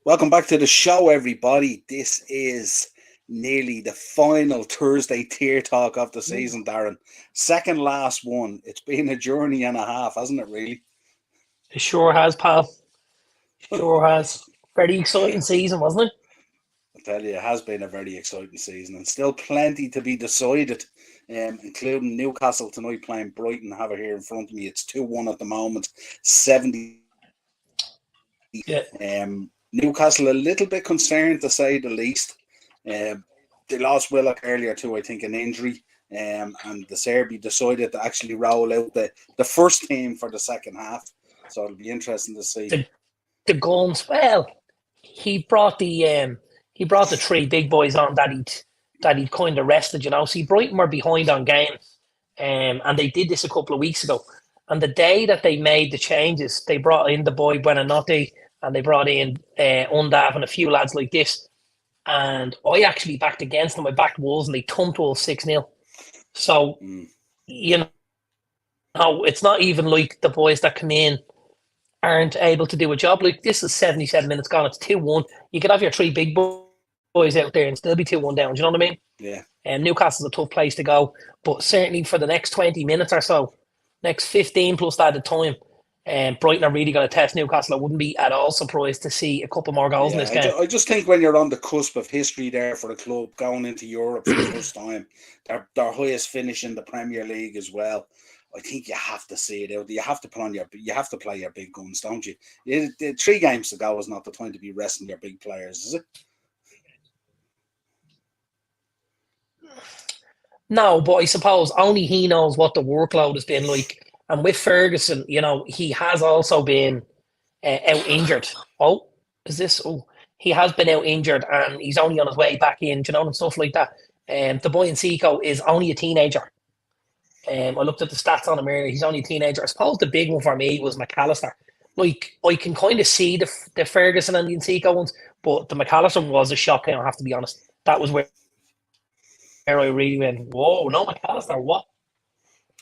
Welcome back to the show, everybody. This is nearly the final Thursday tier talk of the season, Darren. Second last one. It's been a journey and a half, hasn't it, really? It sure has, pal. Sure has. Very exciting season, wasn't it? I tell you, it has been a very exciting season and still plenty to be decided, including Newcastle tonight playing Brighton. I have it here in front of me. It's 2-1 at the moment, 70. Yeah. Newcastle a little bit concerned, to say the least. They lost Willock earlier too, I think, an injury. And the Serbi decided to actually roll out the first team for the second half. So it'll be interesting to see. The guns. Well, he brought the three big boys on that he'd kind of rested. See, Brighton were behind on games, and they did this a couple of weeks ago. And the day that they made the changes, they brought in the boy Buonanotte and they brought in Undav and a few lads like this. And I actually backed against them. I backed Wolves and they thumped Wolves 6-0. So, you know, it's not even like the boys that come in aren't able to do a job. Like, this is 77 minutes gone. It's 2-1. You could have your three big boys out there and still be 2-1 down. Do you know what I mean? Yeah. Newcastle's a tough place to go. But certainly for the next 20 minutes or so, next 15 plus that at time, Brighton are really going to test Newcastle. I wouldn't be at all surprised to see a couple more goals in this game. I just think when you're on the cusp of history there for the club, going into Europe for the first time, their highest finish in the Premier League as well, I think you have to see it out. You have to play your big guns, don't you? 3 games to go is not the time to be resting your big players, is it? No, but I suppose only he knows what the workload has been like. And with Ferguson, he has also been out injured. Oh, is this? Oh, he has been out injured and he's only on his way back in, and stuff like that. The boy in Seco is only a teenager. I looked at the stats on him earlier. He's only a teenager. I suppose the big one for me was McAllister. Like, I can kind of see the Ferguson and the Seco ones, but the McAllister one was a shock, I have to be honest. That was where I really went, whoa, no McAllister, what?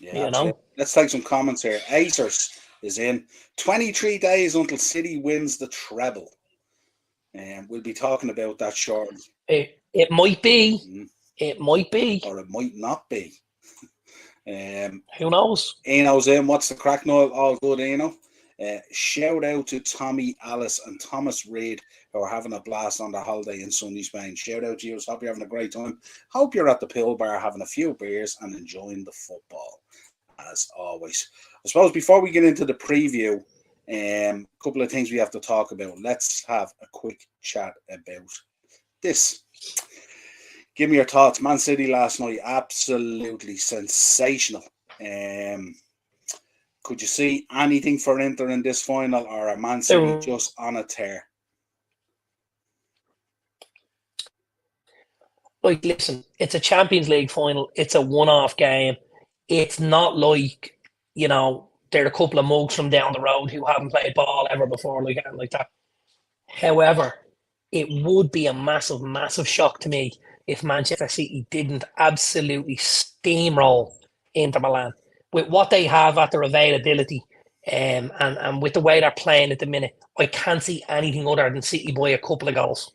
Yeah, let's take some comments here. Acers is in 23 days until City wins the treble. And we'll be talking about that shortly. It might be. It might be. Or it might not be. Who knows? Eno's in. What's the crack, Niall? All good, Eno. Shout out to Tommy, Alice, and Thomas Reid, who are having a blast on their holiday in sunny Spain. Shout out to you. Hope you're having a great time. Hope you're at the pill bar having a few beers and enjoying the football, as always. I suppose before we get into the preview, a couple of things we have to talk about. Let's have a quick chat about this. Give me your thoughts. Man City last night, absolutely sensational. Could you see anything for Inter in this final, or are Man City just on a tear? Like, listen, it's a Champions League final. It's a one-off game. It's not like, they're a couple of mugs from down the road who haven't played ball ever before, like that. However, it would be a massive, massive shock to me if Manchester City didn't absolutely steamroll Inter Milan. With what they have at their availability, and with the way they're playing at the minute, I can't see anything other than City by a couple of goals.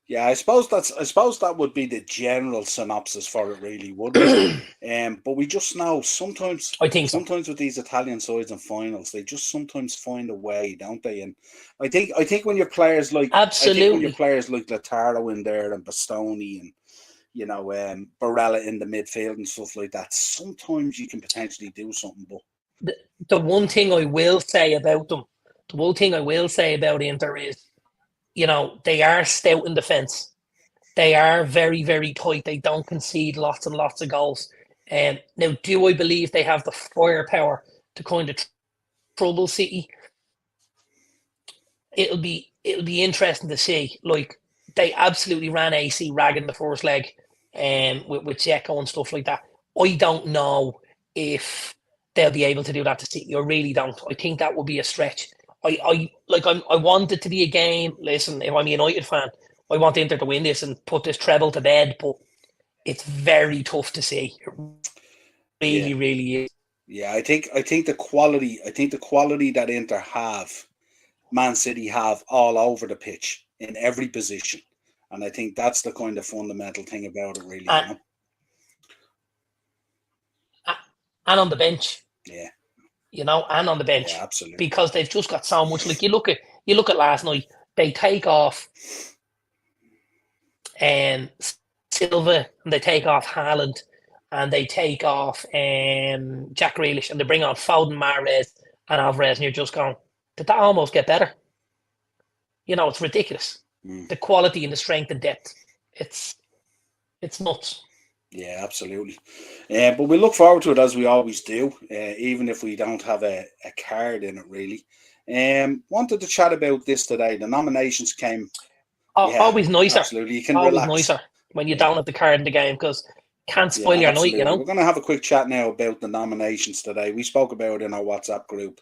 Yeah, I suppose that would be the general synopsis for it, really, wouldn't it? But we just know sometimes. I think sometimes with these Italian sides and finals, they just sometimes find a way, don't they? And I think when your players like Lautaro in there and Bastoni and Barella in the midfield and stuff like that, sometimes you can potentially do something. But the one thing I will say about them, the one thing I will say about Inter is, they are stout in defence. They are very, very tight. They don't concede lots and lots of goals. Now, do I believe they have the firepower to kind of trouble City? It'll be interesting to see. Like, they absolutely ran AC ragged in the first leg, with Dzeko and stuff like that. I don't know if they'll be able to do that to City. I really don't. I think that would be a stretch. I want it to be a game. Listen, if I'm a United fan, I want Inter to win this and put this treble to bed, but it's very tough to see. It really is. Yeah, I think the quality that Inter have Man City have all over the pitch in every position. And I think that's the kind of fundamental thing about it, really, and, and on the bench. Yeah. And on the bench. Yeah, absolutely. Because they've just got so much. Like you look at last night, they take off Silva, and they take off Haaland, and they take off Jack Grealish, and they bring on Foden, Mahrez, and Alvarez, and you're just going, did that almost get better? It's ridiculous. The quality and the strength and depth. It's nuts. Yeah, absolutely. But we look forward to it as we always do, even if we don't have a card in it, really. Wanted to chat about this today. The nominations came. Always nicer. Absolutely. You can always relax. Nicer when you don't have the card in the game, because can't spoil your night, We're going to have a quick chat now about the nominations today. We spoke about it in our WhatsApp group.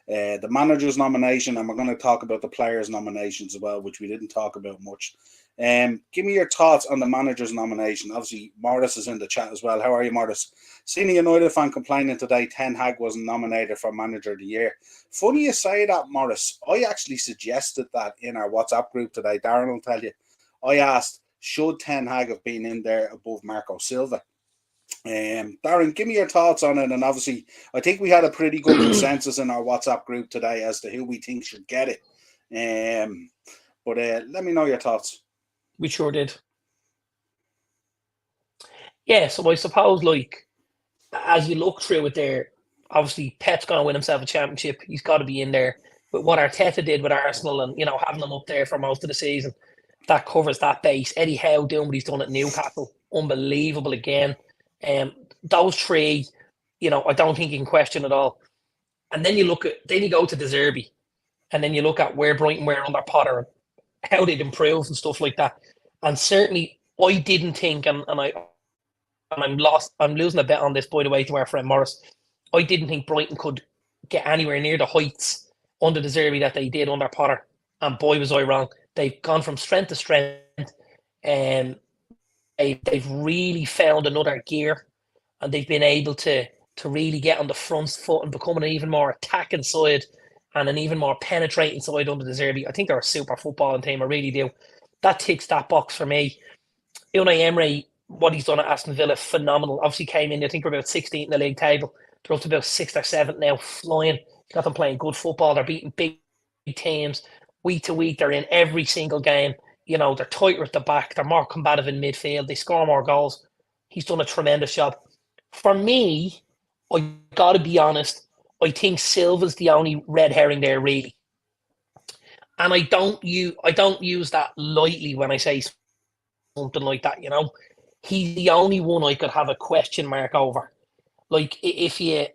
The manager's nomination, and we're going to talk about the players' nominations as well, which we didn't talk about much. Give me your thoughts on the manager's nomination. Obviously, Morris is in the chat as well. How are you, Morris? Seen a United fan complaining today Ten Hag wasn't nominated for Manager of the Year. Funny you say that, Morris. I actually suggested that in our WhatsApp group today. Darren will tell you. I asked, should Ten Hag have been in there above Marco Silva? Darren, give me your thoughts on it. And obviously, I think we had a pretty good consensus in our WhatsApp group today as to who we think should get it. But let me know your thoughts. We sure did. Yeah, so I suppose, like, as you look through it there, obviously Pep's going to win himself a championship. He's got to be in there. But what Arteta did with Arsenal and, having them up there for most of the season, that covers that base. Eddie Howe doing what he's done at Newcastle, unbelievable again. Those three, I don't think you can question at all. And then you go to De Zerbi, and then you look at where Brighton were under Potter and how they'd improved and stuff like that. And certainly, I didn't think, and I'm losing a bet on this, by the way, to our friend Morris. I didn't think Brighton could get anywhere near the heights under De Zerbi that they did under Potter. And boy, was I wrong. They've gone from strength to strength, and they've really found another gear, and they've been able to really get on the front foot and become an even more attacking side and an even more penetrating side under De Zerbi. I think they're a super footballing team. I really do. That ticks that box for me. Unai Emery, what he's done at Aston Villa, phenomenal. Obviously came in, I think we're about 16th in the league table. They're up to about 6th or 7th now, flying. Got them playing good football. They're beating big teams. Week to week, they're in every single game. They're tighter at the back. They're more combative in midfield. They score more goals. He's done a tremendous job. For me, I got to be honest, I think Silva's the only red herring there, really. And I don't use that lightly when I say something like that, He's the only one I could have a question mark over. Like, if you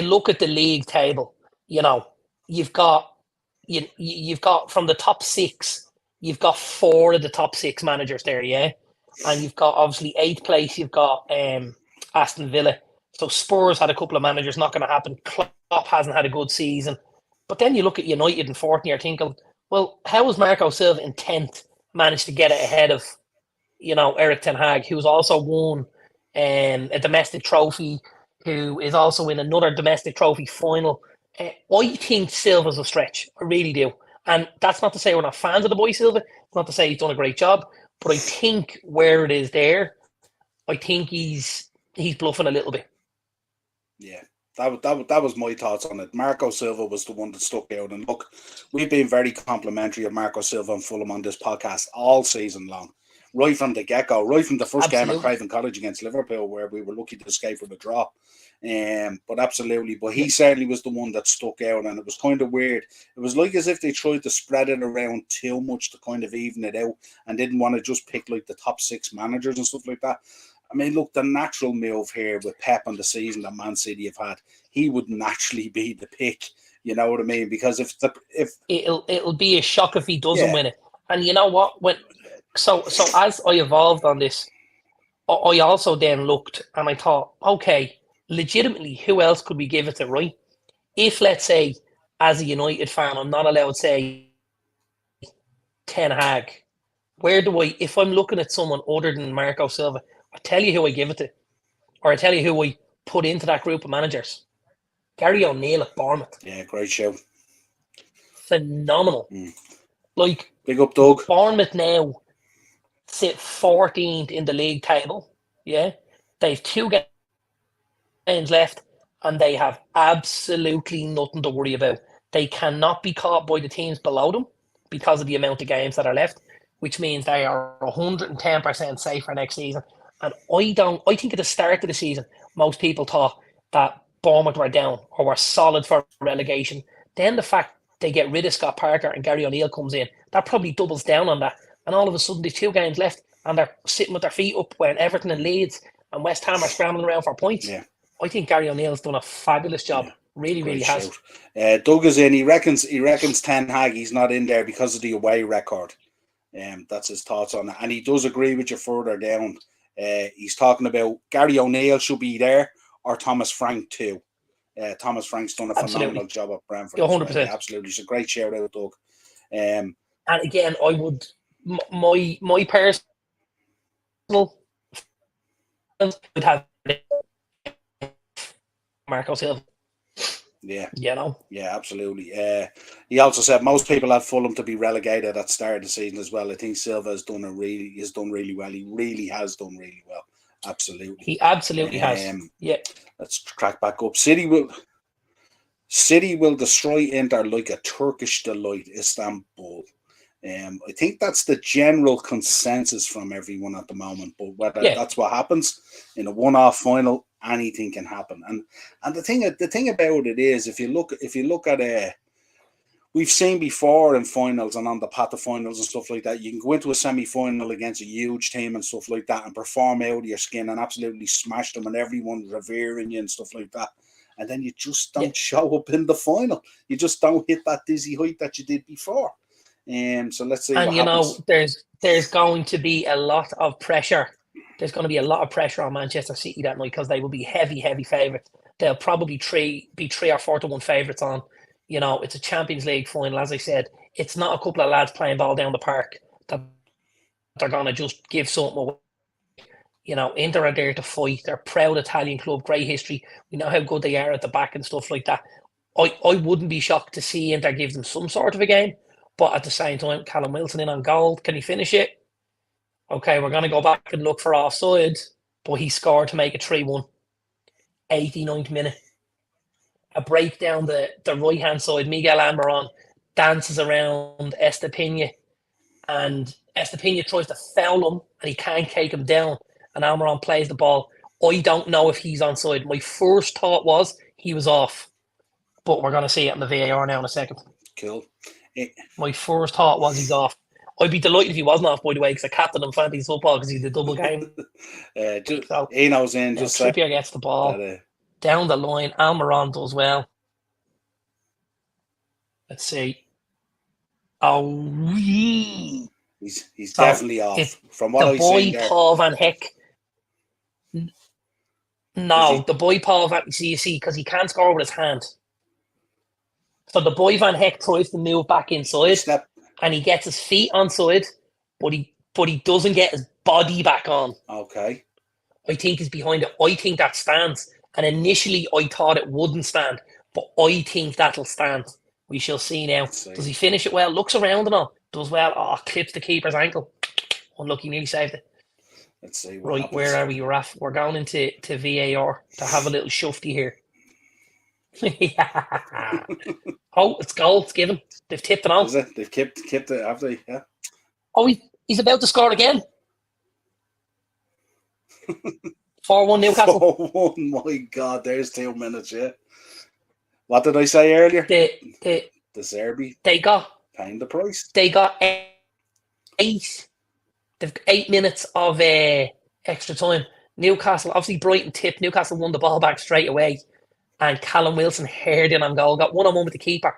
look at the league table, you've got from the top 6, you've got 4 of the top 6 managers there, yeah? And you've got, obviously, 8th place, you've got Aston Villa. So Spurs had a couple of managers, not going to happen. Klopp hasn't had a good season. But then you look at United in 4th and you're thinking, well, how has Marco Silva in 10th managed to get it ahead of, Erik Ten Hag, who's also won a domestic trophy, who is also in another domestic trophy final? I think Silva's a stretch. I really do. And that's not to say we're not fans of the boy Silva. It's not to say he's done a great job. But I think where it is there, I think he's bluffing a little bit. Yeah, that was my thoughts on it. Marco Silva was the one that stuck out. And look, we've been very complimentary of Marco Silva and Fulham on this podcast all season long. Right from the get-go, right from the first game at Craven Cottage against Liverpool, where we were lucky to escape with a draw. But absolutely, but he certainly was the one that stuck out, and it was kind of weird. It was like as if they tried to spread it around too much to kind of even it out, and didn't want to just pick like the top 6 managers and stuff like that. I mean, look, the natural move here with Pep on the season that Man City have had, he would naturally be the pick. You know what I mean? Because if it'll be a shock if he doesn't win it. And you know what? So as I evolved on this, I also then looked and I thought, okay, legitimately, who else could we give it to, right? If, let's say, as a United fan, I'm not allowed to say Ten Hag, if I'm looking at someone other than Marco Silva, I tell you who I give it to, or I tell you who I put into that group of managers. Gary O'Neill at Bournemouth. Yeah, great show. phenomenal. Like, big up, Doug. Bournemouth now sit 14th in the league table. Yeah, they've 2 games left, and they have absolutely nothing to worry about. They cannot be caught by the teams below them because of the amount of games that are left, which means they are 110% safe for next season. And I think at the start of the season, most people thought that Bournemouth were down or were solid for relegation. Then the fact they get rid of Scott Parker and Gary O'Neill comes in, that probably doubles down on that. And all of a sudden, there's 2 games left, and they're sitting with their feet up when Everton and Leeds and West Ham are scrambling around for points. Yeah. I think Gary O'Neill's done a fabulous job. Yeah, really has. Doug is in. He reckons Ten Hag, he's not in there because of the away record. That's his thoughts on it. And he does agree with you further down. He's talking about Gary O'Neill should be there, or Thomas Frank too. Thomas Frank's done a phenomenal job at Brentford. 100%. Absolutely. It's a great shout out, Doug. And again, I would, my personal would have Marco Silva. Yeah. You know? Yeah, absolutely. He also said most people had Fulham to be relegated at the start of the season as well. I think Silva has done really well. He really has done really well. Absolutely. He absolutely has. Yeah. Let's crack back up. City will destroy Inter like a Turkish delight, Istanbul. I think that's the general consensus from everyone at the moment. But whether that's what happens in a one-off final, anything can happen. And the thing about it is, if you look at we've seen before in finals and on the path of finals and stuff like that, you can go into a semi-final against a huge team and stuff like that and perform out of your skin and absolutely smash them and everyone revering you and stuff like that. And then you just don't show up in the final. You just don't hit that dizzy height that you did before. So let's see. And there's going to be a lot of pressure. There's going to be a lot of pressure on Manchester City that night because they will be heavy favourites. They'll probably be 3 or 4 to 1 favourites on. You know, it's a Champions League final. As I said, it's not a couple of lads playing ball down the park that they're going to just give something away. You know, Inter are there to fight. They're a proud Italian club, great history. We know how good they are at the back and stuff like that. I wouldn't be shocked to see Inter give them some sort of a game. But at the same time, Callum Wilson in on goal. Can he finish it? Okay, we're going to go back and look for offside. But he scored to make it 3-1. 89th minute. A break down the right-hand side. Miguel Almiron dances around Estepina. And Estepina tries to foul him. And he can't take him down. And Almiron plays the ball. I don't know if he's onside. My first thought was he was off. But we're going to see it in the VAR now in a second. Cool. My first thought was he's off. I'd be delighted if he wasn't off, by the way, because I captained him fantasy football because he's the double game. Eno's in. Trippier gets the ball down the line. Almiron does well. Let's see. He's definitely off. From what I see, the boy Paul Van Heck. No, the boy Paul Van. You see, because he can't score with his hand. So the boy Van Heck tries to move back inside, and he gets his feet onside, but he doesn't get his body back on. Okay. I think he's behind it. I think that stands. And initially, I thought it wouldn't stand, but I think that'll stand. We shall see now. Does he finish it well? Looks around and all. Does well. Oh, clips the keeper's ankle. Unlucky, nearly saved it. Let's see. Right, where are we, Raf? We're going into VAR to have a little shufty here. Oh, it's goal. It's given. They've tipped it on. Is it? They've kept it, have they? Yeah. Oh, he's about to score again. 4-1 Newcastle. 4-1. My God, there's 2 minutes. Yeah. What did I say earlier? The Serbi. They got paying the price. They got 8. They've got 8 minutes of extra time. Newcastle, obviously Brighton tipped. Newcastle won the ball back straight away. And Callum Wilson heard in on goal, got 1-on-1 with the keeper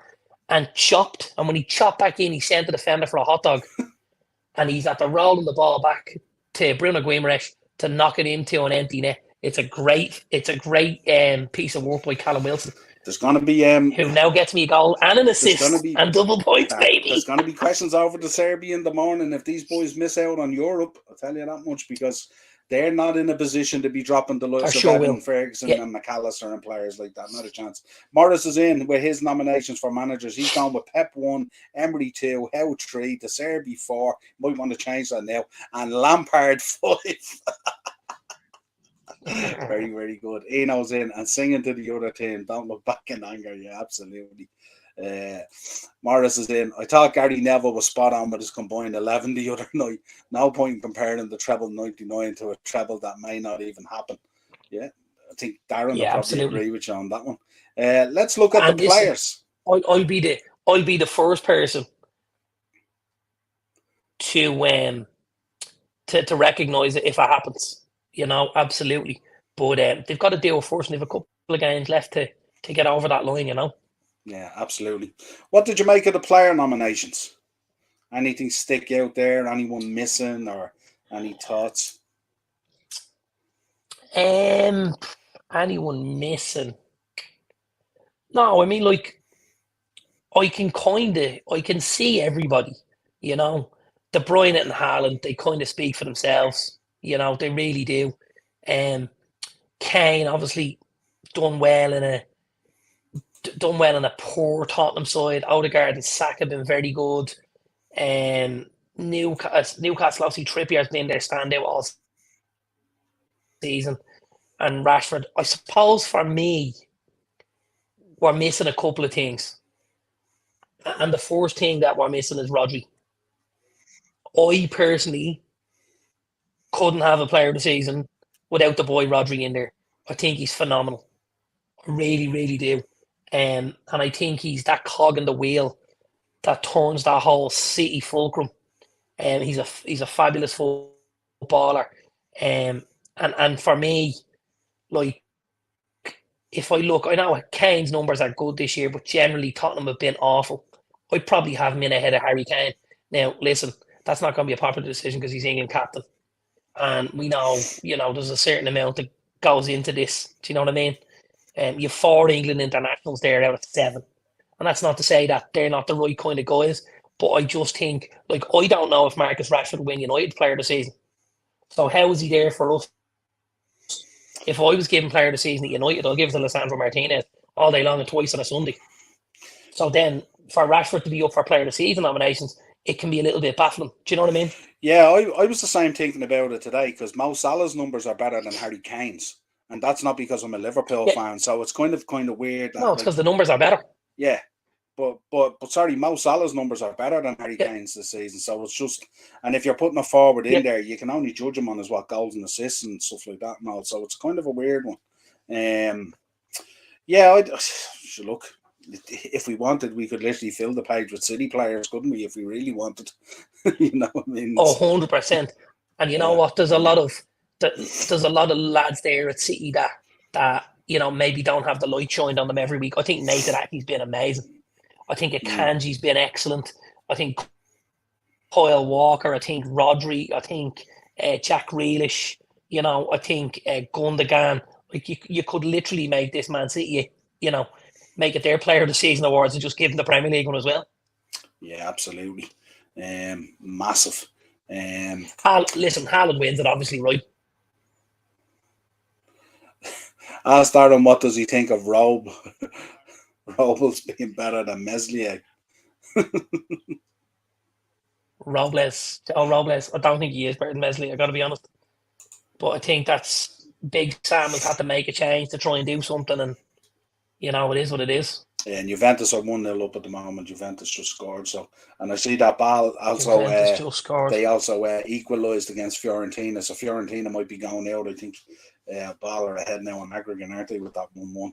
and chopped. And when he chopped back in, he sent the defender for a hot dog. And he's at the rolling the ball back to Bruno Guimaraes to knock it into an empty net. It's a great piece of work by Callum Wilson. There's going to be who now gets me a goal and an assist and double points, baby. There's going to be questions over the Serbia in the morning if these boys miss out on Europe. I'll tell you that much because they're not in a position to be dropping the likes of sure Evan will. Ferguson Yeah. and McAllister and players like that. Not a chance. Morris is in with his nominations for managers. He's gone with Pep 1, Emery 2, Howe 3, De Zerbi 4. Might want to change that now. And Lampard 5. Very, very good. Eno's in and singing to the other team. Don't look back in anger. Yeah, absolutely. Morris is in. I thought Gary Neville was spot on with his combined 11 the other night. No point in comparing the treble 99 to a treble that may not even happen. Yeah, I think Darren will probably agree with you on that one. Let's look at the players. I'll be the first person to recognise it if it happens. You know, absolutely. But they've got to deal with first, and they've a couple of games left to get over that line. You know. Yeah, absolutely. What did you make of the player nominations? Anything stick out there? Anyone missing or any thoughts? Anyone missing? No, I mean, like, I can see everybody, you know. De Bruyne and Haaland, they kind of speak for themselves, you know, they really do. Kane obviously done well in a poor Tottenham side. Odegaard and Saka have been very good. Newcastle obviously Trippier's been their standout all season, and Rashford. I suppose for me, we're missing a couple of things, and the first thing that we're missing is Rodri. I personally couldn't have a player of the season without the boy Rodri in there. I think he's phenomenal. I really, really do. And I think he's that cog in the wheel that turns that whole City fulcrum. And he's a fabulous footballer. And for me, like, if I look, I know Kane's numbers are good this year, but generally Tottenham have been awful. I'd probably have him in ahead of Harry Kane. Now, listen, that's not going to be a popular decision because he's England captain. And we know, you know, there's a certain amount that goes into this. Do you know what I mean? You have 4 England internationals there out of 7. And that's not to say that they're not the right kind of guys, but I just think, like, I don't know if Marcus Rashford will win United Player of the Season. So how is he there for us? If I was given Player of the Season at United, I'll give it to Lisandro Martinez all day long and twice on a Sunday. So then, for Rashford to be up for Player of the Season nominations, it can be a little bit baffling. Do you know what I mean? Yeah, I was the same thinking about it today because Mo Salah's numbers are better than Harry Kane's. And that's not because I'm a Liverpool fan, so it's kind of weird. That, no, it's because the numbers are better. Yeah, but sorry, Mo Salah's numbers are better than Harry Kane's this season. So it's just, and if you're putting a forward in there, you can only judge him on his goals and assists and stuff like that and all. So it's kind of a weird one. Look, if we wanted, we could literally fill the page with City players, couldn't we? If we really wanted, you know what I mean? 100%. And you know what? There's a lot of lads there at City that you know maybe don't have the light shined on them every week. I think Nathan Ake's been amazing. I think Akanji's been excellent. I think Kyle Walker. I think Rodri. I think Jack Grealish. You know, I think Gundogan. Like you could literally make this Man City, you know, make it their Player of the Season awards and just give them the Premier League one as well. Yeah, absolutely. Massive. Listen, Haaland wins it, obviously, right? Ask Darren, what does he think of Robles being better than Meslier? Robles. I don't think he is better than Meslier, I got to be honest. But I think that's Big Sam has had to make a change to try and do something, and you know, it is what it is. Yeah, and Juventus are 1-0 up at the moment. Juventus just scored, and I see that ball also. They also equalised against Fiorentina, so Fiorentina might be going out. I think Ball are ahead now on aggregate, aren't they, with that 1-1?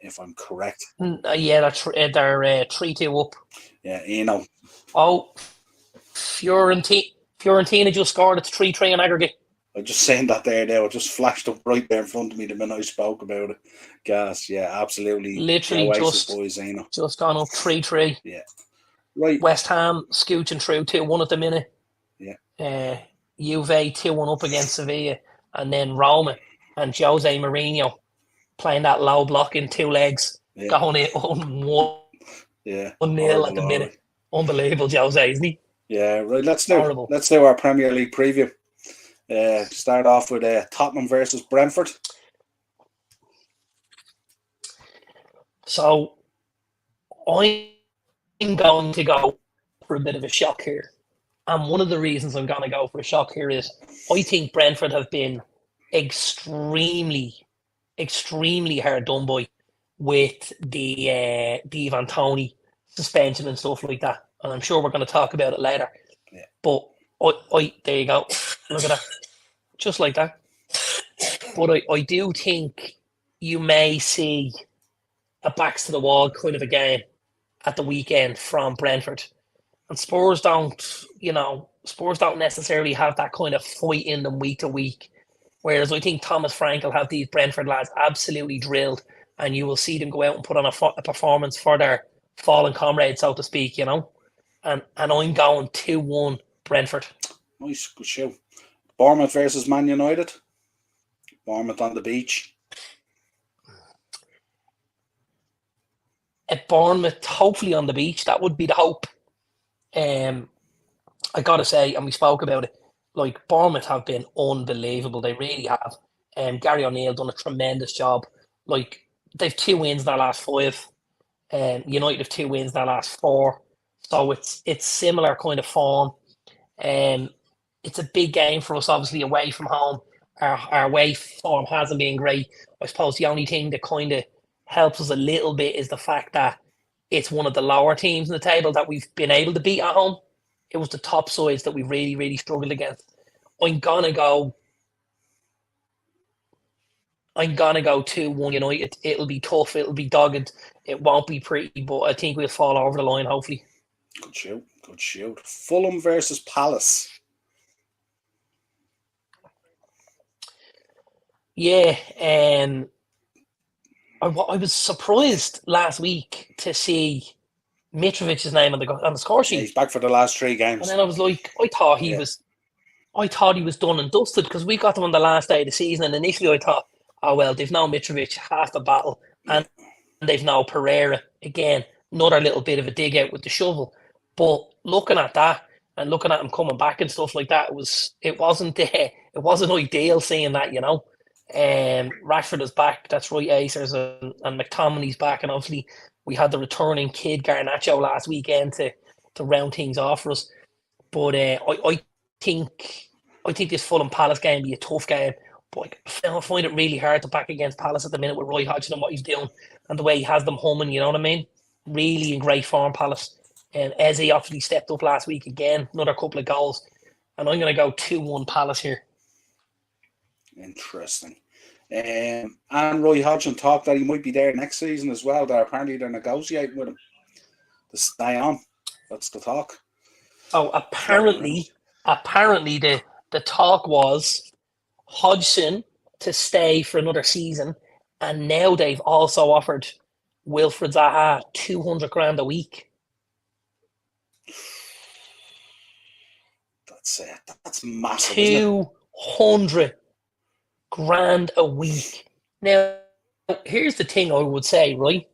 If I'm correct. Yeah, they're 3-2 up. Yeah, you know. Oh, Fiorentina just scored. It's 3-3 on aggregate. I'm just saying that there now. It just flashed up right there in front of me the minute I spoke about it. Gas, yeah, absolutely. Literally just gone up 3-3. Yeah. Right. West Ham scooching through 2-1 at the minute. Yeah. Juve 2-1 up against Sevilla. And then Roma and Jose Mourinho playing that low block in 2 legs. Yeah. Going in 1-0 at the minute. Unbelievable, Jose, isn't he? Yeah, right. Let's do our Premier League preview. Start off with Tottenham versus Brentford. So I'm going to go for a bit of a shock here. And one of the reasons I'm going to go for a shock here is I think Brentford have been extremely hard done by with the Ivan Toney suspension and stuff like that. And I'm sure we're going to talk about it later. Yeah. But there you go. Look at that. Just like that. But I do think you may see a backs to the wall kind of a game at the weekend from Brentford. And Spurs don't necessarily have that kind of fight in them week to week. Whereas I think Thomas Frank will have these Brentford lads absolutely drilled, and you will see them go out and put on a performance for their fallen comrades, so to speak, And I'm going 2-1 Brentford. Nice, good show. Bournemouth versus Man United. Bournemouth on the beach. At Bournemouth, hopefully on the beach, that would be the hope. I gotta say, and we spoke about it, like Bournemouth have been unbelievable. They really have. Gary O'Neill done a tremendous job. Like they've 2 wins in their last 5. United have 2 wins in their last 4. So it's similar kind of form. It's a big game for us, obviously, away from home. Our away form hasn't been great. I suppose the only thing that kind of helps us a little bit is the fact that it's one of the lower teams in the table that we've been able to beat at home. It was the top sides that we really, really struggled against. I'm gonna go 2-1 United. It'll be tough. It'll be dogged. It won't be pretty, but I think we'll fall over the line, hopefully. Good shout. Good shout. Fulham versus Palace. Yeah, I was surprised last week to see Mitrovic's name on the score sheet. Yeah, he's back for the last 3 games. And then I was like, I thought he was done and dusted because we got them on the last day of the season, and initially I thought, oh well, they've now Mitrovic half the battle, and they've now Pereira again, another little bit of a dig out with the shovel. But looking at that and looking at him coming back and stuff like that, it wasn't ideal seeing that, Rashford is back, that's right, Acers, and McTominay's back, and obviously we had the returning kid Garnacho last weekend to round things off for us. But I think this Fulham Palace game will be a tough game. But I find it really hard to back against Palace at the minute with Roy Hodgson and what he's doing and the way he has them humming, you know what I mean? Really in great form, Palace. And Eze obviously stepped up last week again, another couple of goals. And I'm going to go 2-1 Palace here. Interesting. And Roy Hodgson talked that he might be there next season as well. Apparently they're negotiating with him to stay on. That's the talk. Oh, apparently the talk was Hodgson to stay for another season, and now they've also offered Wilfred Zaha 200 grand a week. That's massive. 200 grand a week. Now, here's the thing I would say, right?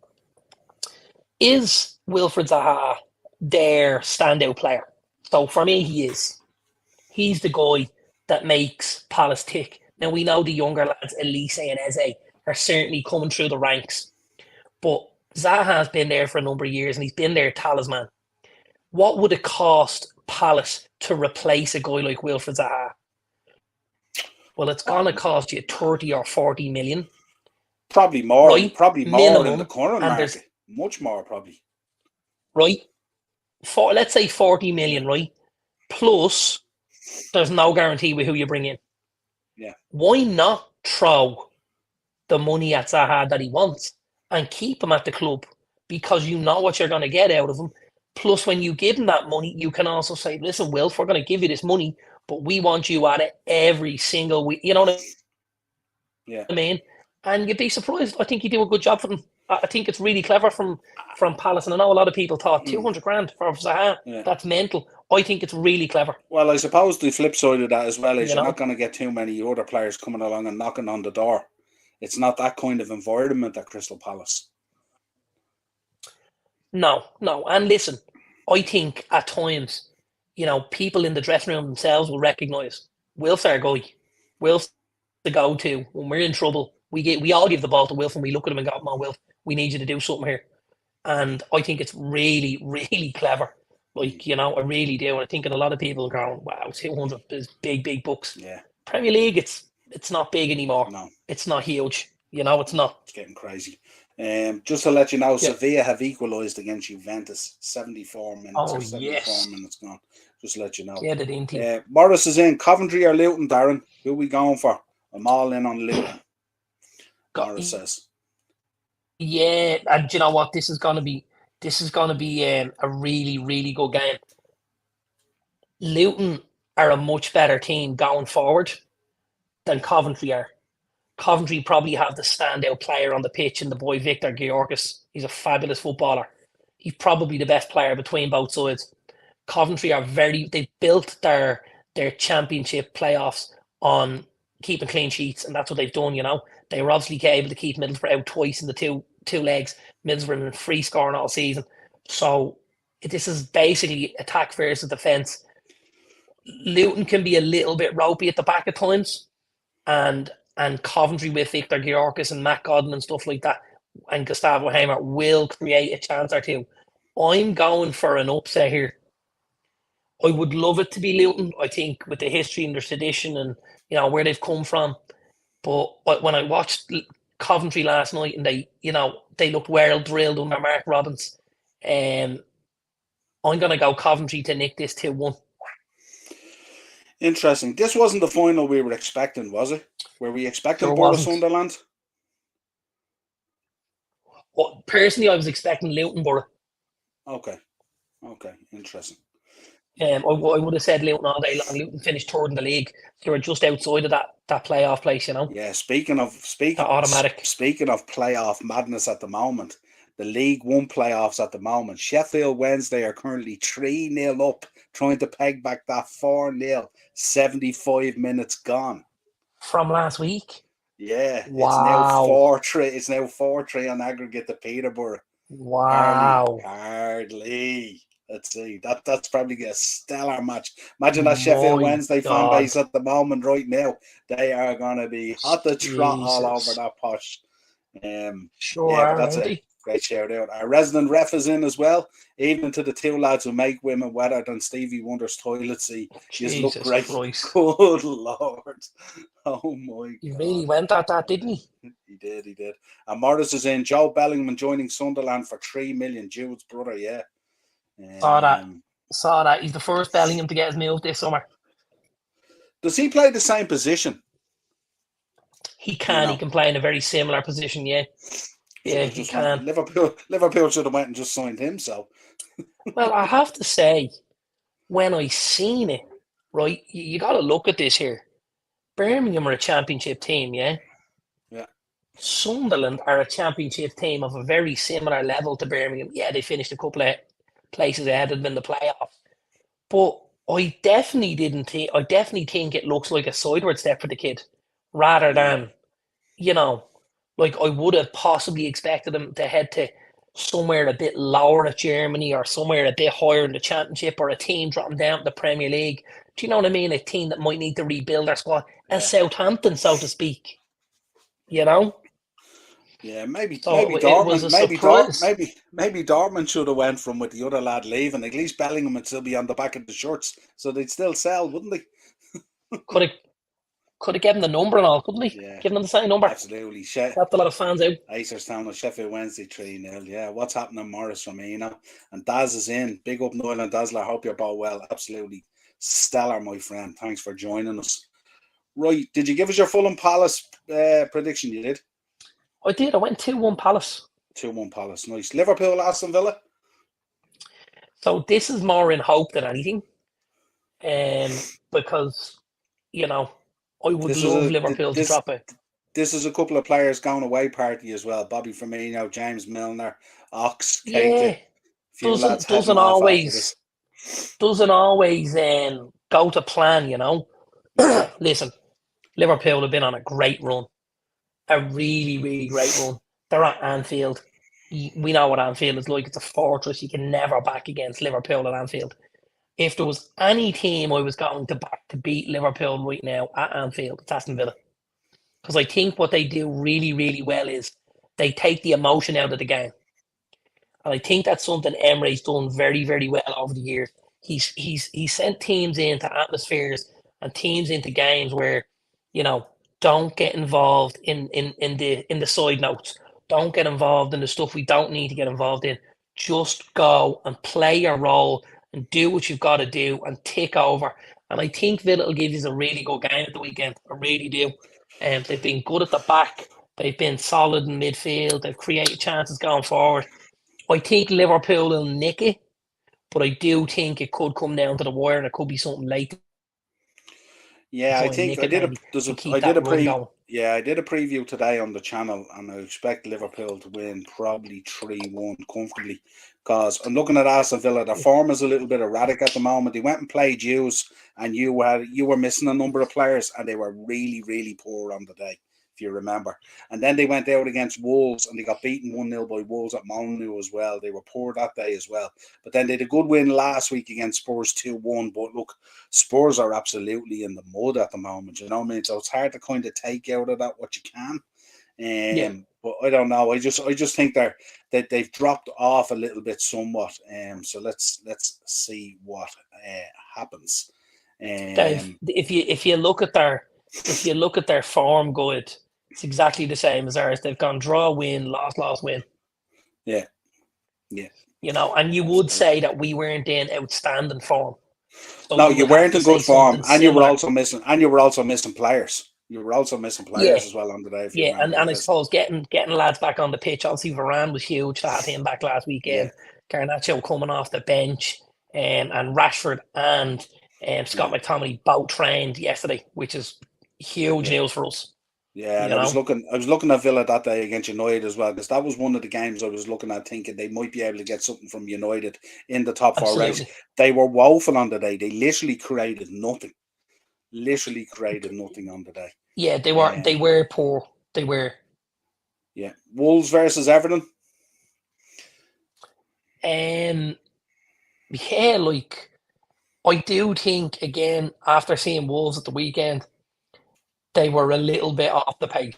Is Wilfred Zaha their standout player? So for me, he is. He's the guy that makes Palace tick. Now, we know the younger lads, Elise and Eze, are certainly coming through the ranks. But Zaha has been there for a number of years, and he's been their talisman. What would it cost Palace to replace a guy like Wilfred Zaha? Well, it's going to cost you 30 or 40 million. Probably more. Right? Probably more Minimum, in the current market. Much more, probably. Right? Let's say 40 million, right? Plus, there's no guarantee with who you bring in. Yeah. Why not throw the money at Zaha that he wants and keep him at the club? Because you know what you're going to get out of him. Plus, when you give him that money, you can also say, listen, Wilf, we're going to give you this money, but we want you at it every single week. You know what I mean? And you'd be surprised. I think you do a good job for them. I think it's really clever from Palace. And I know a lot of people thought 200 grand for Zaha. Yeah. That's mental. I think it's really clever. Well, I suppose the flip side of that as well is you're not going to get too many other players coming along and knocking on the door. It's not that kind of environment at Crystal Palace. No. And listen, I think at times, people in the dressing room themselves will recognise Wilf's our guy. Wilf's the go-to when we're in trouble. We all give the ball to Wilf and we look at him and go, "Come on, Wilf, we need you to do something here." And I think it's really, really clever. Like, I really do. And I think a lot of people are going, "Wow, 200 is big, big bucks." Yeah. Premier League, it's not big anymore. No. It's not huge. It's not. It's getting crazy. Just to let you know, Yeah. Sevilla have equalised against Juventus. 74 minutes Oh, or 74 minutes gone. Just to let you know. Get it into. Morris is in. Coventry or Luton, Darren? Who are we going for? I'm all in on Luton. Morris says. Yeah, and do you know what? This is gonna be a really, really good game. Luton are a much better team going forward than Coventry are. Coventry probably have the standout player on the pitch in the boy Victor Gyorgis. He's a fabulous footballer. He's probably the best player between both sides. Coventry are they built their championship playoffs on keeping clean sheets, and that's what they've done. They were obviously able to keep Middlesbrough out twice in the two legs. Middlesbrough have been free scoring all season, so this is basically attack versus defence. Luton can be a little bit ropey at the back at times, and Coventry with Victor Gyorgis and Matt Godden and stuff like that, and Gustavo Hamer will create a chance or two. I'm going for an upset here. I would love it to be Luton. I think with the history and their tradition and where they've come from. But when I watched Coventry last night and they looked well drilled under Mark Robbins, I'm going to go Coventry to nick this 2-1. Interesting. This wasn't the final we were expecting, was it? Were we expecting Borough Sunderland? Well, personally, I was expecting Luton Borough. Okay, interesting. I would have said Luton all day long. Luton finished third in the league. They were just outside of that playoff place, Yeah, speaking of playoff madness at the moment, the League One playoffs at the moment, Sheffield Wednesday are currently 3-0 up, trying to peg back that 4-0, 75 minutes gone. From last week? Yeah. Wow. It's now 4-3 on aggregate to Peterborough. Wow. Hardly. Let's see. That's probably a stellar match. Imagine that Sheffield Wednesday fan base at the moment right now. They are going to be hot to trot all over that posh. Sure, that's a great shout out. Our resident ref is in as well. Even to the two lads who make women wetter than Stevie Wonder's toilet seat. Just look great. Christ. Good Lord. Oh my God. He really went at that, didn't he? He did. And Morris is in. Joe Bellingham joining Sunderland for 3 million. Jude's brother, yeah. Saw that. He's the first Bellingham to get his move this summer. Does he play the same position? He can. He can play in a very similar position, yeah. Yeah, he can. Liverpool should have went and just signed him, so. Well, I have to say, when I seen it, right, you got to look at this here. Birmingham are a championship team, yeah? Yeah. Sunderland are a championship team of a very similar level to Birmingham. Yeah, they finished a couple of places ahead of them in the playoffs. But I definitely think it looks like a sideward step for the kid, rather than, like I would have possibly expected him to head to somewhere a bit lower at Germany or somewhere a bit higher in the Championship or a team dropping down to the Premier League. Do you know what I mean? A team that might need to rebuild their squad. And Southampton, so to speak. Yeah, maybe Dortmund should have went from with the other lad leaving. At least Bellingham would still be on the back of the shirts, so they'd still sell, wouldn't they? Could have given the number and all, couldn't he? Yeah. Given them the same number. Absolutely. Helped a lot of fans out. Acers Town with Sheffield Wednesday 3-0. Yeah, what's happening, Morris Firmino? And Daz is in. Big up Niall and Dazzler. Hope you're both well. Absolutely stellar, my friend. Thanks for joining us. Right, did you give us your Fulham Palace prediction? You did? I did. I went 2-1 Palace. 2-1 Palace. Nice. Liverpool, Aston Villa? So this is more in hope than anything. Because, I would love Liverpool to drop it. This is a couple of players going away party as well. Bobby Firmino, James Milner, Ox, Keita. Doesn't always go to plan, Listen, Liverpool have been on a great run. A really, really great run. They're at Anfield. We know what Anfield is like. It's a fortress. You can never back against Liverpool at Anfield. if there was any team I was going to back to beat Liverpool right now at Anfield, it's Aston Villa. Because I think what they do really, really well is they take the emotion out of the game. And I think that's something Emery's done very, very well over the years. He's sent teams into atmospheres and teams into games where, you know, don't get involved in the side notes. Don't get involved in the stuff we don't need to get involved in. Just go and play your role and do what you've got to do and take over. And I think Villa will give you a really good game at the weekend. I really do. And they've been good at the back. They've been solid in midfield. They've created chances going forward. I think Liverpool will nick it, but I do think it could come down to the wire and it could be something late to Yeah, try I and think nick I it did a maybe there's to a I keep did a that run pre going. yeah, I did a preview today on the channel, and I expect Liverpool to win probably 3-1 comfortably. Because I'm looking at Aston Villa, their form is a little bit erratic at the moment. They went and played Hughes, and you were missing a number of players, and they were really, really poor on the day, if you remember. And then they went out against Wolves, and they got beaten 1-0 by Wolves at Molyneux as well. They were poor that day as well. But then they had a good win last week against Spurs 2-1. But look, Spurs are absolutely in the mud at the moment, you know what I mean? So it's hard to kind of take out of that what you can. Yeah, But I don't know. I just think they've dropped off a little bit somewhat. So let's see what happens. Dave. Um, If you look at their form guide, it's exactly the same as ours. They've gone draw, win, loss, win. yeah, yeah, You know, and you would absolutely. say that we weren't in outstanding form. So No, you you would have weren't to in say good form, something and you were similar. also missing players. You were also missing Yeah, players as well on the day, if you yeah, remember. and I Yes, suppose getting lads back on the pitch. Obviously, Varane was huge to have him back last yeah, weekend. Garnacho coming off the bench, and Rashford and Scott yeah, McTominay both trained yesterday, which is huge yeah. news for us. Yeah, You and know, I was looking at Villa that day against United as well, because that was one of the games I was looking at thinking they might be able to get something from United in the top four race. absolutely. They were woeful on the day. They literally created nothing. Literally created nothing on the day. Yeah, they Um, were poor. They were. yeah, Wolves versus Everton. Um, yeah, like I do think again after seeing Wolves at the weekend, they were a little bit off the pace.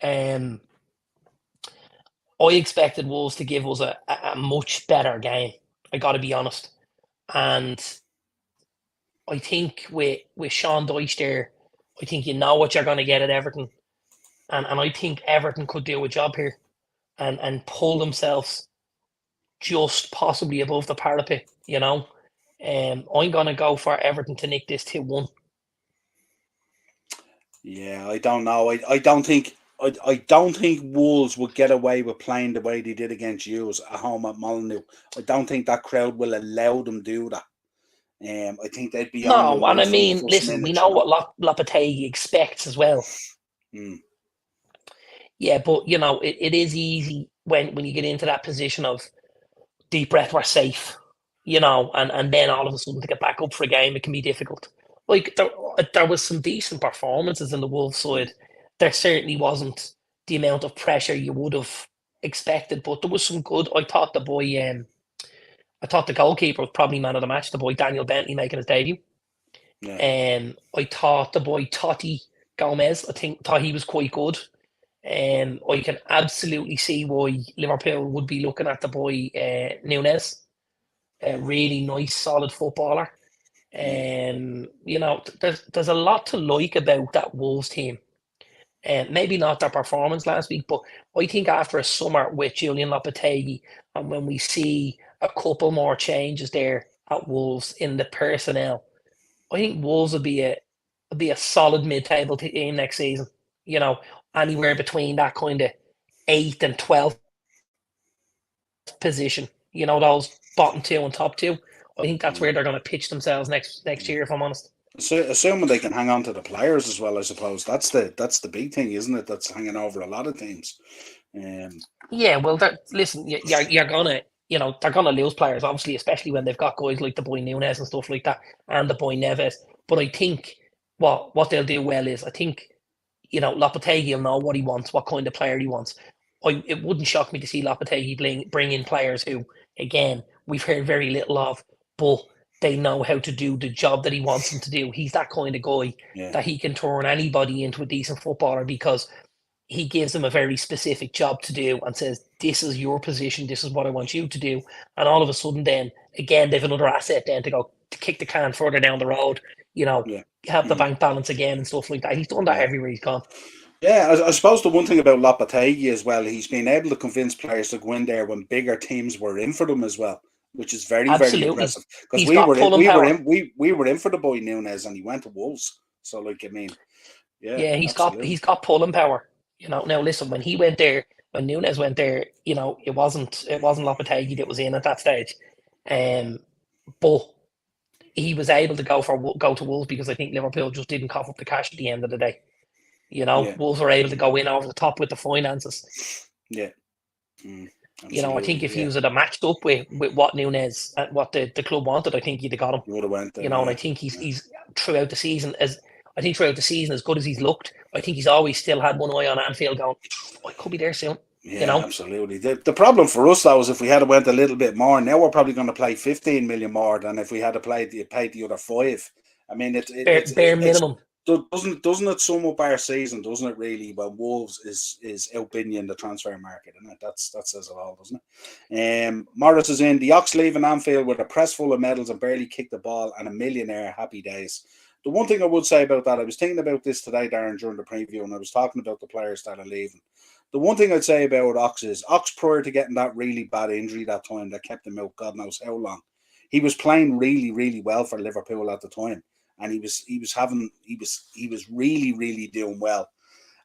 Um, I expected Wolves to give us a much better game. I got to be honest, and I think with Sean Dyche there, I think you know what you're going to get at Everton, and I think Everton could do a job here and pull themselves just possibly above the parapet. You know, I'm going to go for Everton to nick this 2-1. Yeah, I don't know. I don't think Wolves would get away with playing the way they did against Hughes at home at Molyneux. I don't think that crowd will allow them do that. I think they'd be on the No, and run I from the mean, first listen, we minute, you know know. what Lopetegui expects as well. Mm, Yeah, but you know, it is easy when you get into that position of deep breath, we're safe, you know, and then all of a sudden to get back up for a game, it can be difficult. Like there was some decent performances in the Wolves mm, side. There certainly wasn't the amount of pressure you would have expected, but there was some good. I thought the goalkeeper was probably man of the match. The boy Daniel Bentley making his debut. yeah. I thought the boy Totti Gomez, thought he was quite good. I can absolutely see why Liverpool would be looking at the boy Nunes, a really nice, solid footballer. Mm. You know, there's a lot to like about that Wolves team. And maybe not their performance last week, but I think after a summer with Julian Lopetegui, and when we see a couple more changes there at Wolves in the personnel, I think Wolves will be a solid mid-table team next season. You know, anywhere between that kind of 8th and 12th position. You know, those bottom two and top two. I think that's Mm. where they're going to pitch themselves next year. If I'm honest. So, assuming they can hang on to the players as well, I suppose that's the big thing, isn't it? That's hanging over a lot of teams. Um, Yeah, well, listen, you're gonna, you know, they're gonna lose players, obviously, especially when they've got guys like the boy Nunes and stuff like that, and the boy Neves. But I think what they'll do well is, I think, you know, Lopetegui will know what he wants, what kind of player he wants. It wouldn't shock me to see Lopetegui bring in players who, again, we've heard very little of, but they know how to do the job that he wants them to do. He's that kind of guy Yeah. that he can turn anybody into a decent footballer because he gives them a very specific job to do and says, this is your position, this is what I want you to do. And all of a sudden then, again, they've another asset then to go to kick the can further down the road, Yeah. have the bank balance again and stuff like that. He's done that Yeah. everywhere he's gone. Yeah, I suppose the one thing about Lopetegui as well, he's been able to convince players to go in there when bigger teams were in for them as well, which is very, very impressive. Because He's got pulling power. we were in for the boy Nunes, and he went to Wolves. So, like, I mean, Yeah, he's absolutely. got pulling power. Now listen, when he went there, when Nunes went there, it wasn't Lopetegui that was in at that stage, but he was able to go to Wolves because I think Liverpool just didn't cough up the cash at the end of the day. Wolves were able to go in over the top with the finances. Yeah. I think if you had matched up with what Nunes and what the club wanted, I think you'd have got him. You would have went there. And I think he's throughout the season as good as he's looked, I think he's always still had one eye on Anfield going, I could be there soon. Yeah, absolutely. The problem for us, though, is if we had went a little bit more, now we're probably going to play 15 million more than if we had paid the other 5. I mean, it's bare minimum. Doesn't it sum up our season? Doesn't it really? When Wolves is outbidding the transfer market, and that says it all, doesn't it? Morris is in. The Ox leaving Anfield with a press full of medals and barely kicked the ball, and a millionaire. Happy days. The one thing I would say about that, I was thinking about this today, Darren, during the preview, and I was talking about the players that are leaving. The one thing I'd say about Ox is Ox, prior to getting that really bad injury that time that kept him out, God knows how long, he was playing really, really well for Liverpool at the time. And he was really, really doing well.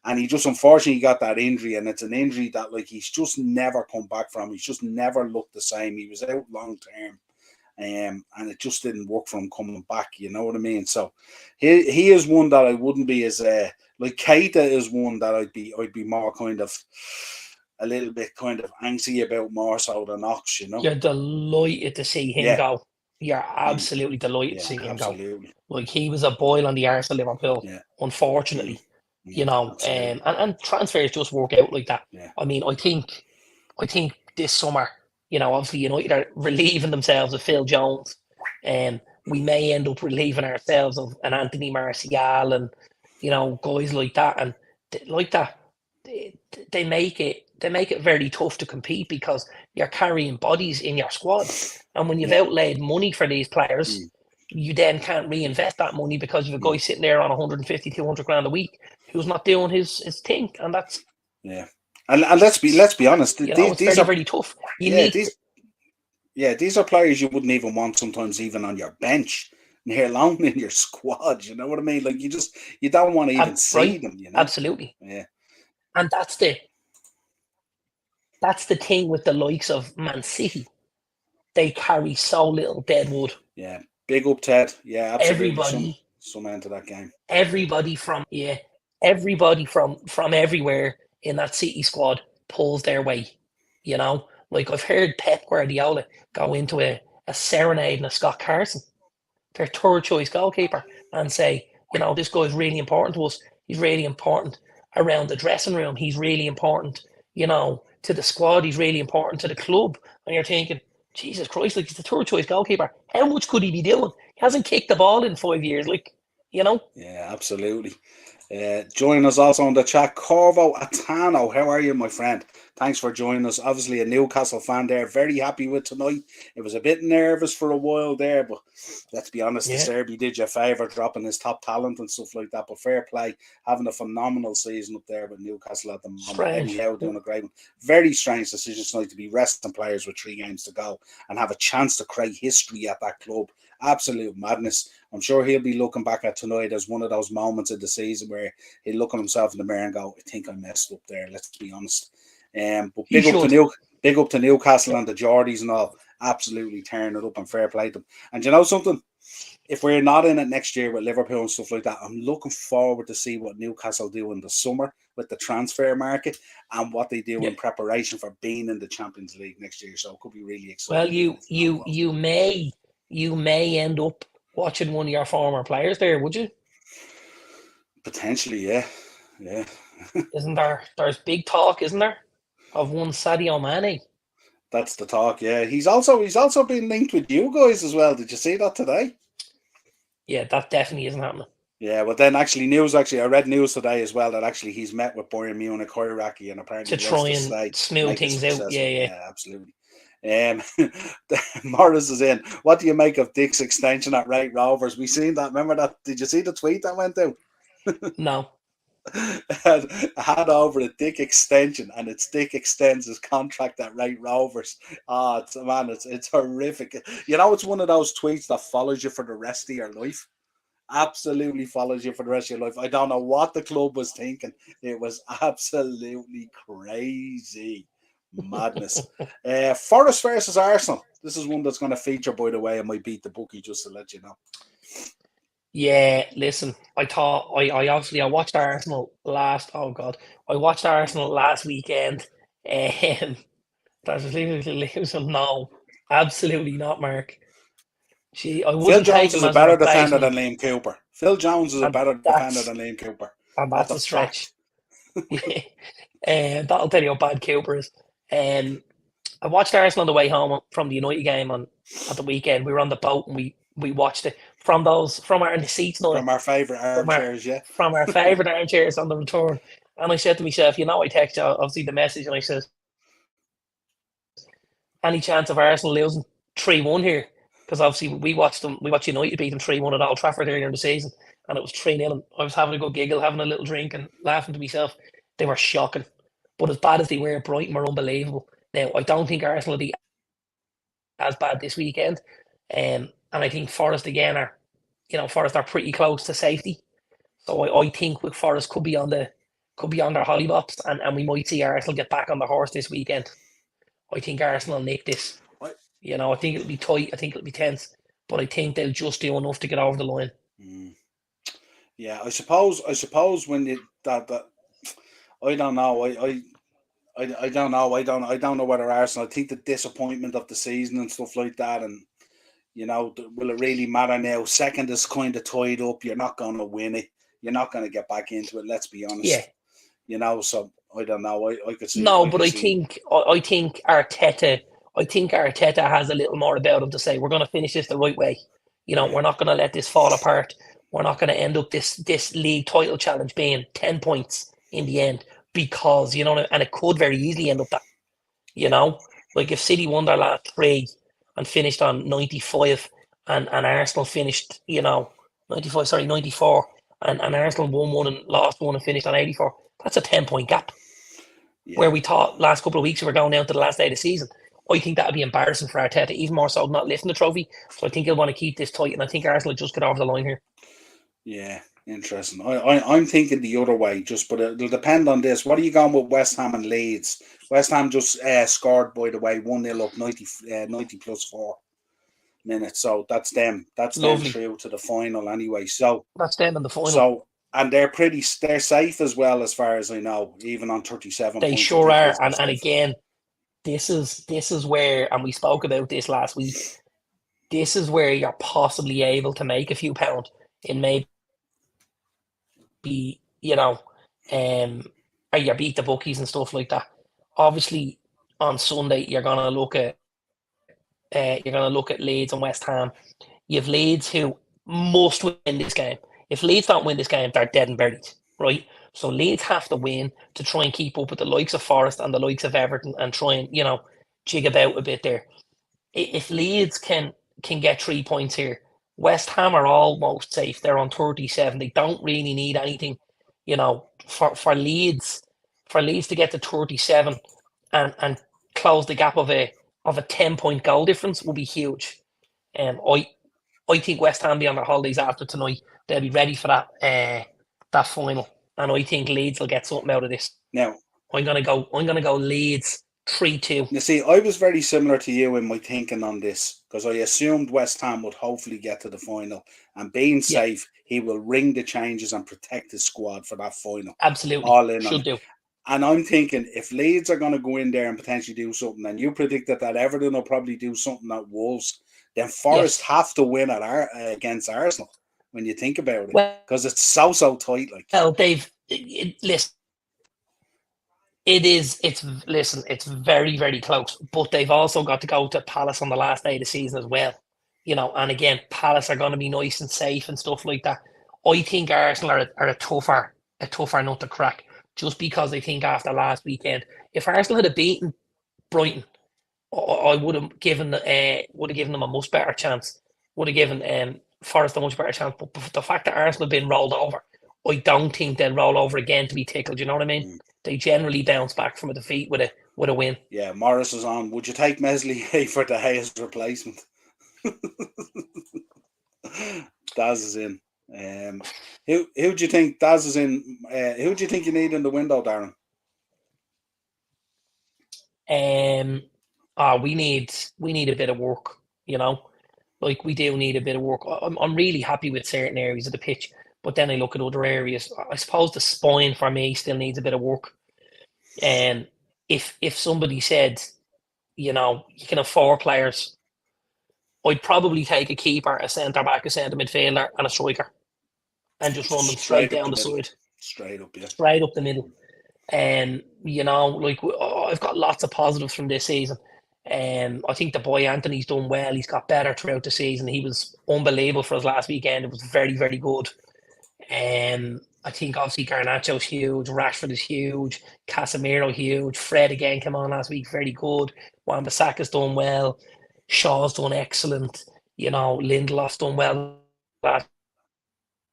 And he just unfortunately got that injury, and it's an injury that, like, he's just never come back from. He's just never looked the same. He was out long term, and it just didn't work for him coming back. You know what I mean? So he is one that I wouldn't be as like Keita is one that I'd be more kind of a little bit kind of angsty about more so than Ox. You're delighted to see him go. You're absolutely delighted to see him go. Like, he was a boil on the arse of Liverpool, unfortunately. And transfers just work out like that. I mean, I think this summer, obviously United are relieving themselves of Phil Jones, and we may end up relieving ourselves of an Anthony Martial and guys like that, and they make it very tough to compete because you're carrying bodies in your squad, and when you've outlaid money for these players, you then can't reinvest that money because you have a guy sitting there on 150, 200 grand a week who's not doing his thing, and that's and let's be honest, these are very tough. These are players you wouldn't even want sometimes even on your bench, near alone in your squad. You know what I mean? Like, you don't want to even see them. Absolutely. Yeah. And that's the thing with the likes of Man City. They carry so little deadwood. Yeah. Big up, Ted. Yeah, absolutely. Everybody, some end to that game. Everybody from everywhere in that City squad pulls their weight. Like, I've heard Pep Guardiola go into a serenade of Scott Carson, their third choice goalkeeper, and say, this guy's really important to us. He's really important around the dressing room. He's really important, to the squad. He's really important to the club. And you're thinking, Jesus Christ, like, he's the third choice goalkeeper. How much could he be doing? He hasn't kicked the ball in 5 years, Yeah, absolutely. Joining us also on the chat, Corvo Atano. How are you, my friend? Thanks for joining us. Obviously a Newcastle fan there. Very happy with tonight. It was a bit nervous for a while there, but let's be honest, the Serbi did you a favour dropping his top talent and stuff like that. But fair play, having a phenomenal season up there with Newcastle at the moment. Eddie Howe doing a great one. Very strange decision tonight to be resting players with 3 games to go and have a chance to create history at that club. Absolute madness. I'm sure he'll be looking back at tonight as one of those moments of the season where he'll look at himself in the mirror and go, I think I messed up there, let's be honest. But big up to Newcastle and the Geordies and all. Absolutely tearing it up, and fair play to them. And you know something? If we're not in it next year with Liverpool and stuff like that, I'm looking forward to see what Newcastle do in the summer with the transfer market and what they do in preparation for being in the Champions League next year. So it could be really exciting. Well, you may end up watching one of your former players there, would you? Potentially, yeah. Isn't there? There's big talk, isn't there, of one Sadio Mane? That's the talk. Yeah, he's also been linked with you guys as well. Did you see that today? Yeah, that definitely isn't happening. Yeah, but then I read news today as well that actually he's met with Bayern Munich, Hierarchy, and apparently To wants try to and stay, smooth make it things out. successful. Yeah. Yeah, absolutely. Morris is in. What do you make of Dick's extension at Right Rovers? We seen that. Remember that? Did you see the tweet that went out? No. Had over a Dick extension, and it's Dick extends his contract at Right Rovers. It's horrific. You know, it's one of those tweets that follows you for the rest of your life. Absolutely follows you for the rest of your life. I don't know what the club was thinking. It was absolutely crazy. Madness. Forest versus Arsenal. This is one that's going to feature, by the way. I might beat the bookie just to let you know. Yeah, listen, I thought I watched Arsenal last. Oh God, I watched Arsenal last weekend. That's literally losing. No, absolutely not, Mark. I Phil wouldn't take Jones him is a as a better defender than replacement, Liam Cooper. Phil Jones is a and better defender that's than Liam Cooper. and That's that's a a stretch. fact. And that'll tell you how bad Cooper is. Um, I watched Arsenal on the way home from the United game at the weekend. We were on the boat and we watched it from our in the seats, Niall, From our favourite armchairs, yeah. from our favourite armchairs on the return. And I said to myself, I text you obviously the message, and I said, any chance of Arsenal losing 3-1 here? Because obviously we watched United beat them 3-1 at Old Trafford earlier in the season, and it was 3-0. And I was having a good giggle, having a little drink, and laughing to myself. They were shocking, but as bad as they were, Brighton were unbelievable. Now I don't think Arsenal will be as bad this weekend, and I think Forest again Forest are pretty close to safety. So I think with Forest could be on their hollybops, and we might see Arsenal get back on the horse this weekend. I think Arsenal will nick this. I think it'll be tight. I think it'll be tense, but I think they'll just do enough to get over the line. Yeah, I suppose when that I don't know. I don't know. I don't know whether Arsenal. I think the disappointment of the season and stuff like that, and will it really matter now? Second is kind of tied up. You're not going to win it. You're not going to get back into it. Let's be honest. Yeah. So I don't know. I could see. No, but I think Arteta. I think Arteta has a little more about him to say we're going to finish this the right way. We're not going to let this fall apart. We're not going to end up this league title challenge being 10 points in the end because and it could very easily end up that. Like if City won their last 3 and finished on 95, and Arsenal finished 95, sorry, 94, and Arsenal won 1 and lost 1 and finished on 84. That's a 10-point gap. Yeah. Where we thought last couple of weeks we were going down to the last day of the season. I think that would be embarrassing for Arteta, even more so not lifting the trophy. So I think he'll want to keep this tight, and I think Arsenal just get over the line here. Yeah, interesting. I'm thinking the other way, but it'll depend on this. What are you going with West Ham and Leeds? West Ham just scored, by the way, 1-0 up 90 plus 4 minutes. So that's them. That's Lovely. them through to the final anyway. So that's them in the final. So and they're safe as well, as far as I know, even on 37 they points. They sure are. And again, this is where, and we spoke about this last week, this is where you're possibly able to make a few pounds in maybe, or you beat the bookies and stuff like that. Obviously, on Sunday you're gonna look at Leeds and West Ham. You have Leeds who must win this game. If Leeds don't win this game, they're dead and buried, right? So Leeds have to win to try and keep up with the likes of Forest and the likes of Everton and try and jig about a bit there. If Leeds can get 3 points here, West Ham are almost safe. They're on 37. They don't really need anything, for Leeds to get to 37 and close the gap of a 10-point goal difference will be huge. I think West Ham be on their holidays after tonight. They'll be ready for that final, and I think Leeds will get something out of this. Now I'm gonna go Leeds 3-2. You see, I was very similar to you in my thinking on this because I assumed West Ham would hopefully get to the final, and being safe, he will ring the changes and protect his squad for that final. Absolutely, all in should do. And I'm thinking if Leeds are going to go in there and potentially do something, and you predicted that Everton will probably do something at Wolves, then Forest have to win against Arsenal when you think about it, because it's so tight. Well, listen, It is. It's very, very close. But they've also got to go to Palace on the last day of the season as well. And again, Palace are going to be nice and safe and stuff like that. I think Arsenal are a tougher nut to crack, just because I think after last weekend, if Arsenal had beaten Brighton, I would have given them a much better chance. Would have given Forest a much better chance. But the fact that Arsenal have been rolled over, I don't think they'll roll over again to be tickled. You know what I mean? They generally bounce back from a defeat with a win. Yeah, Morris is on. Would you take Meslier for De Gea's replacement? Daz is in. Who do you think Daz is in? Who do you think you need in the window, Darren? We need a bit of work. Like we do need a bit of work. I'm really happy with certain areas of the pitch, but then I look at other areas. I suppose the spine for me still needs a bit of work. And if somebody said, you can have 4 players, I'd probably take a keeper, a centre back, a centre midfielder, and a striker, and just run them straight down the side, straight up, yeah, straight up the middle. And I've got lots of positives from this season. I think the boy Anthony's done well. He's got better throughout the season. He was unbelievable for his last weekend. It was very, very good. I think obviously Garnacho's huge, Rashford is huge, Casemiro huge, Fred again came on last week, very good. Wan-Bissaka's done well, Shaw's done excellent. Lindelof's done well last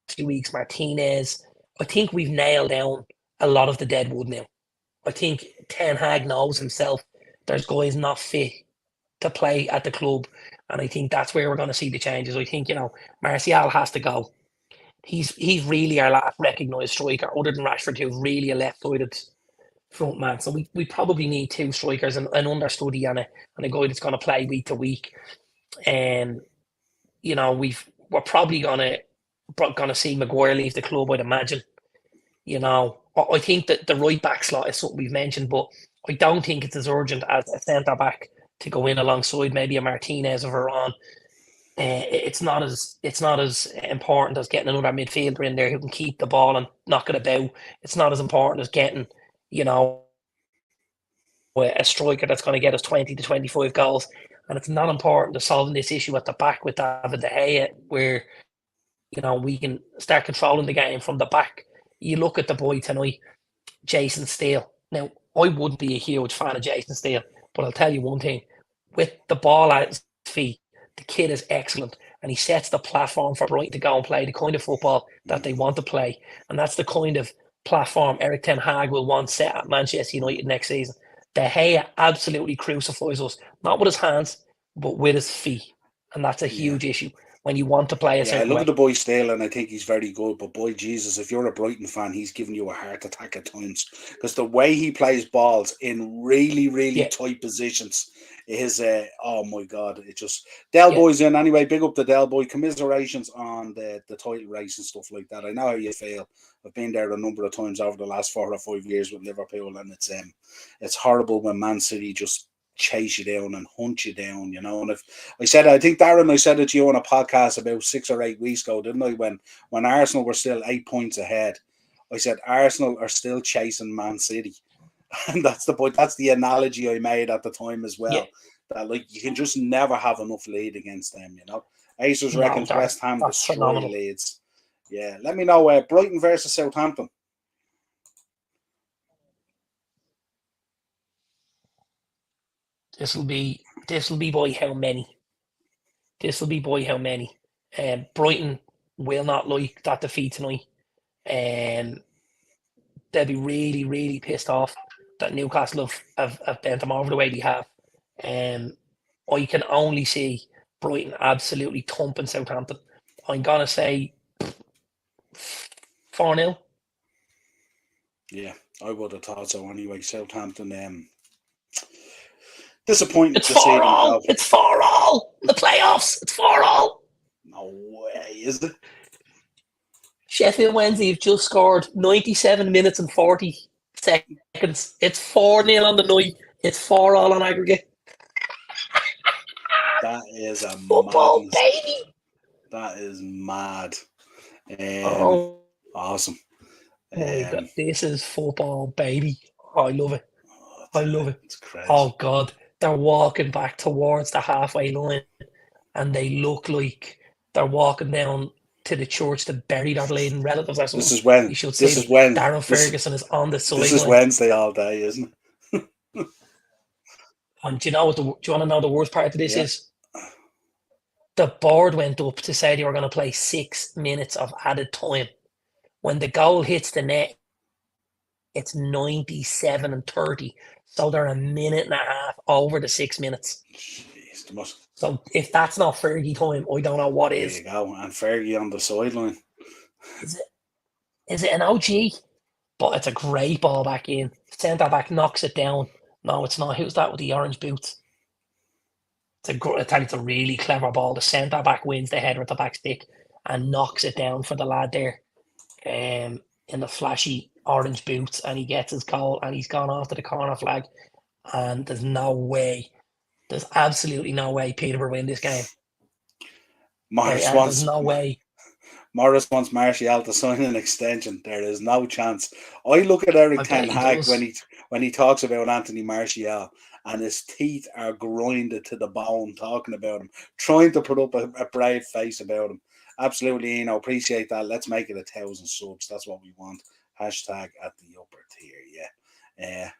few weeks. Martinez. I think we've nailed down a lot of the dead wood now. I think Ten Hag knows himself there's guys not fit to play at the club, and I think that's where we're going to see the changes. I think Martial has to go. He's really our last recognised striker, other than Rashford, who's really a left-sided front man. So we probably need 2 strikers, an understudy and a guy that's going to play week to week. And we're probably gonna see Maguire leave the club, I'd imagine. I think that the right back slot is something we've mentioned, but I don't think it's as urgent as a centre back to go in alongside maybe a Martinez or Varane. It's not as important as getting another midfielder in there who can keep the ball and knock it about. It's not as important as getting, a striker that's going to get us 20 to 25 goals. And it's not important to solving this issue at the back with David De Gea, where, we can start controlling the game from the back. You look at the boy tonight, Jason Steele. Now, I wouldn't be a huge fan of Jason Steele, but I'll tell you one thing. With the ball at his feet, the kid is excellent, and he sets the platform for Brighton to go and play the kind of football that they want to play. And that's the kind of platform Eric Ten Hag will want set at Manchester United next season. De Gea absolutely crucifies us, not with his hands, but with his feet. And that's a huge issue when you want to play a certain I look way. at the boy Steele, and I think he's very good. But boy, Jesus, if you're a Brighton fan, he's giving you a heart attack at times, because the way he plays balls in really, really tight positions is, oh my God, it just... Del Boy's in anyway. Big up the Del Boy. Commiserations on the title race and stuff like that. I know how you feel. I've been there a number of times over the last 4 or 5 years with Liverpool, and it's horrible when Man City just chase you down and hunt you down, And if I think Darren, I said it to you on a podcast about 6 or 8 weeks ago, didn't I? When Arsenal were still 8 points ahead, I said Arsenal are still chasing Man City, and that's the point. That's the analogy I made at the time as well. That you can just never have enough lead against them, Acers reckons West Ham destroy Leeds. Yeah, let me know. Brighton versus Southampton. This will be by how many? Brighton will not like that defeat tonight. They'll be really, really pissed off that Newcastle have bent them over the way they have. I can only see Brighton absolutely thumping Southampton. I'm going to say 4-0. Yeah, I would have thought so anyway. Southampton, disappointing it's to see them go. It's 4-0 in the playoffs. It's 4-0. No way, is it? Sheffield Wednesday have just scored 97 minutes and 40 seconds. It's 4-0 on the night. It's 4-all on aggregate. That is a football, madness. baby. That is mad. Awesome. My God, this is football, baby. Oh, I love it. I love it. It's crazy. Oh God, they're walking back towards the halfway line, and they look like they're walking down to the church to bury their bleeding relatives or something. This is when You should see this them. is when Darren this Ferguson is on the this is sideline. Wednesday all day, isn't it? And do you know what? Do you want to know the worst part of this Yeah. is? The board went up to say they were going to play 6 minutes of added time. When the goal hits the net, it's 97 and 30. So they're a minute and a half over the 6 minutes. Jeez, the most. So if that's not Fergie time, I don't know what There is. you go. And Fergie on the sideline. Is it an OG? But it's a great ball back in. Centre back knocks it down. No, it's not. Who's that with the orange boots? I tell you, it's a really clever ball. The centre back wins the header with the back stick and knocks it down for the lad there. In the flashy orange boots, and he gets his goal, and he's gone off to the corner flag. And there's absolutely no way Peterborough win this game. There's no way. Morris wants Martial to sign an extension. There is no chance. I look at Eric Ten Hag when he talks about Anthony Martial, and his teeth are grinded to the bone talking about him, trying to put up a brave face about him. Absolutely, appreciate that. Let's make it 1,000 subs. That's what we want. Hashtag at the upper tier. Yeah.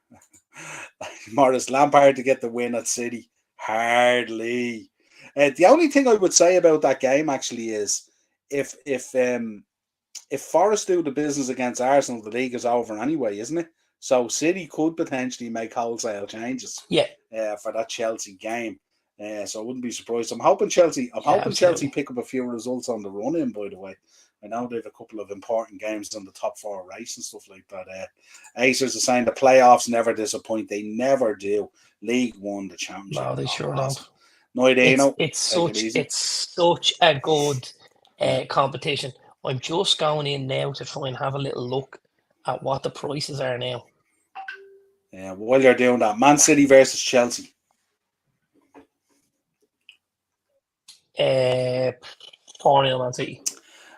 Morris, Lampard to get the win at City. Hardly. The only thing I would say about that game actually is if Forest do the business against Arsenal, the league is over anyway, isn't it? So City could potentially make wholesale changes. For that Chelsea game. So I wouldn't be surprised. I'm hoping Chelsea pick up a few results on the run in, by the way. I know they have a couple of important games on the top 4 race and stuff like that. Acers are saying the playoffs never disappoint. They never do. League One, the Championship. No, they sure don't. No idea. It's such a good competition. I'm just going in now to try and have a little look at what the prices are now. Yeah, while you're doing that, Man City versus Chelsea. 4-0 Man City.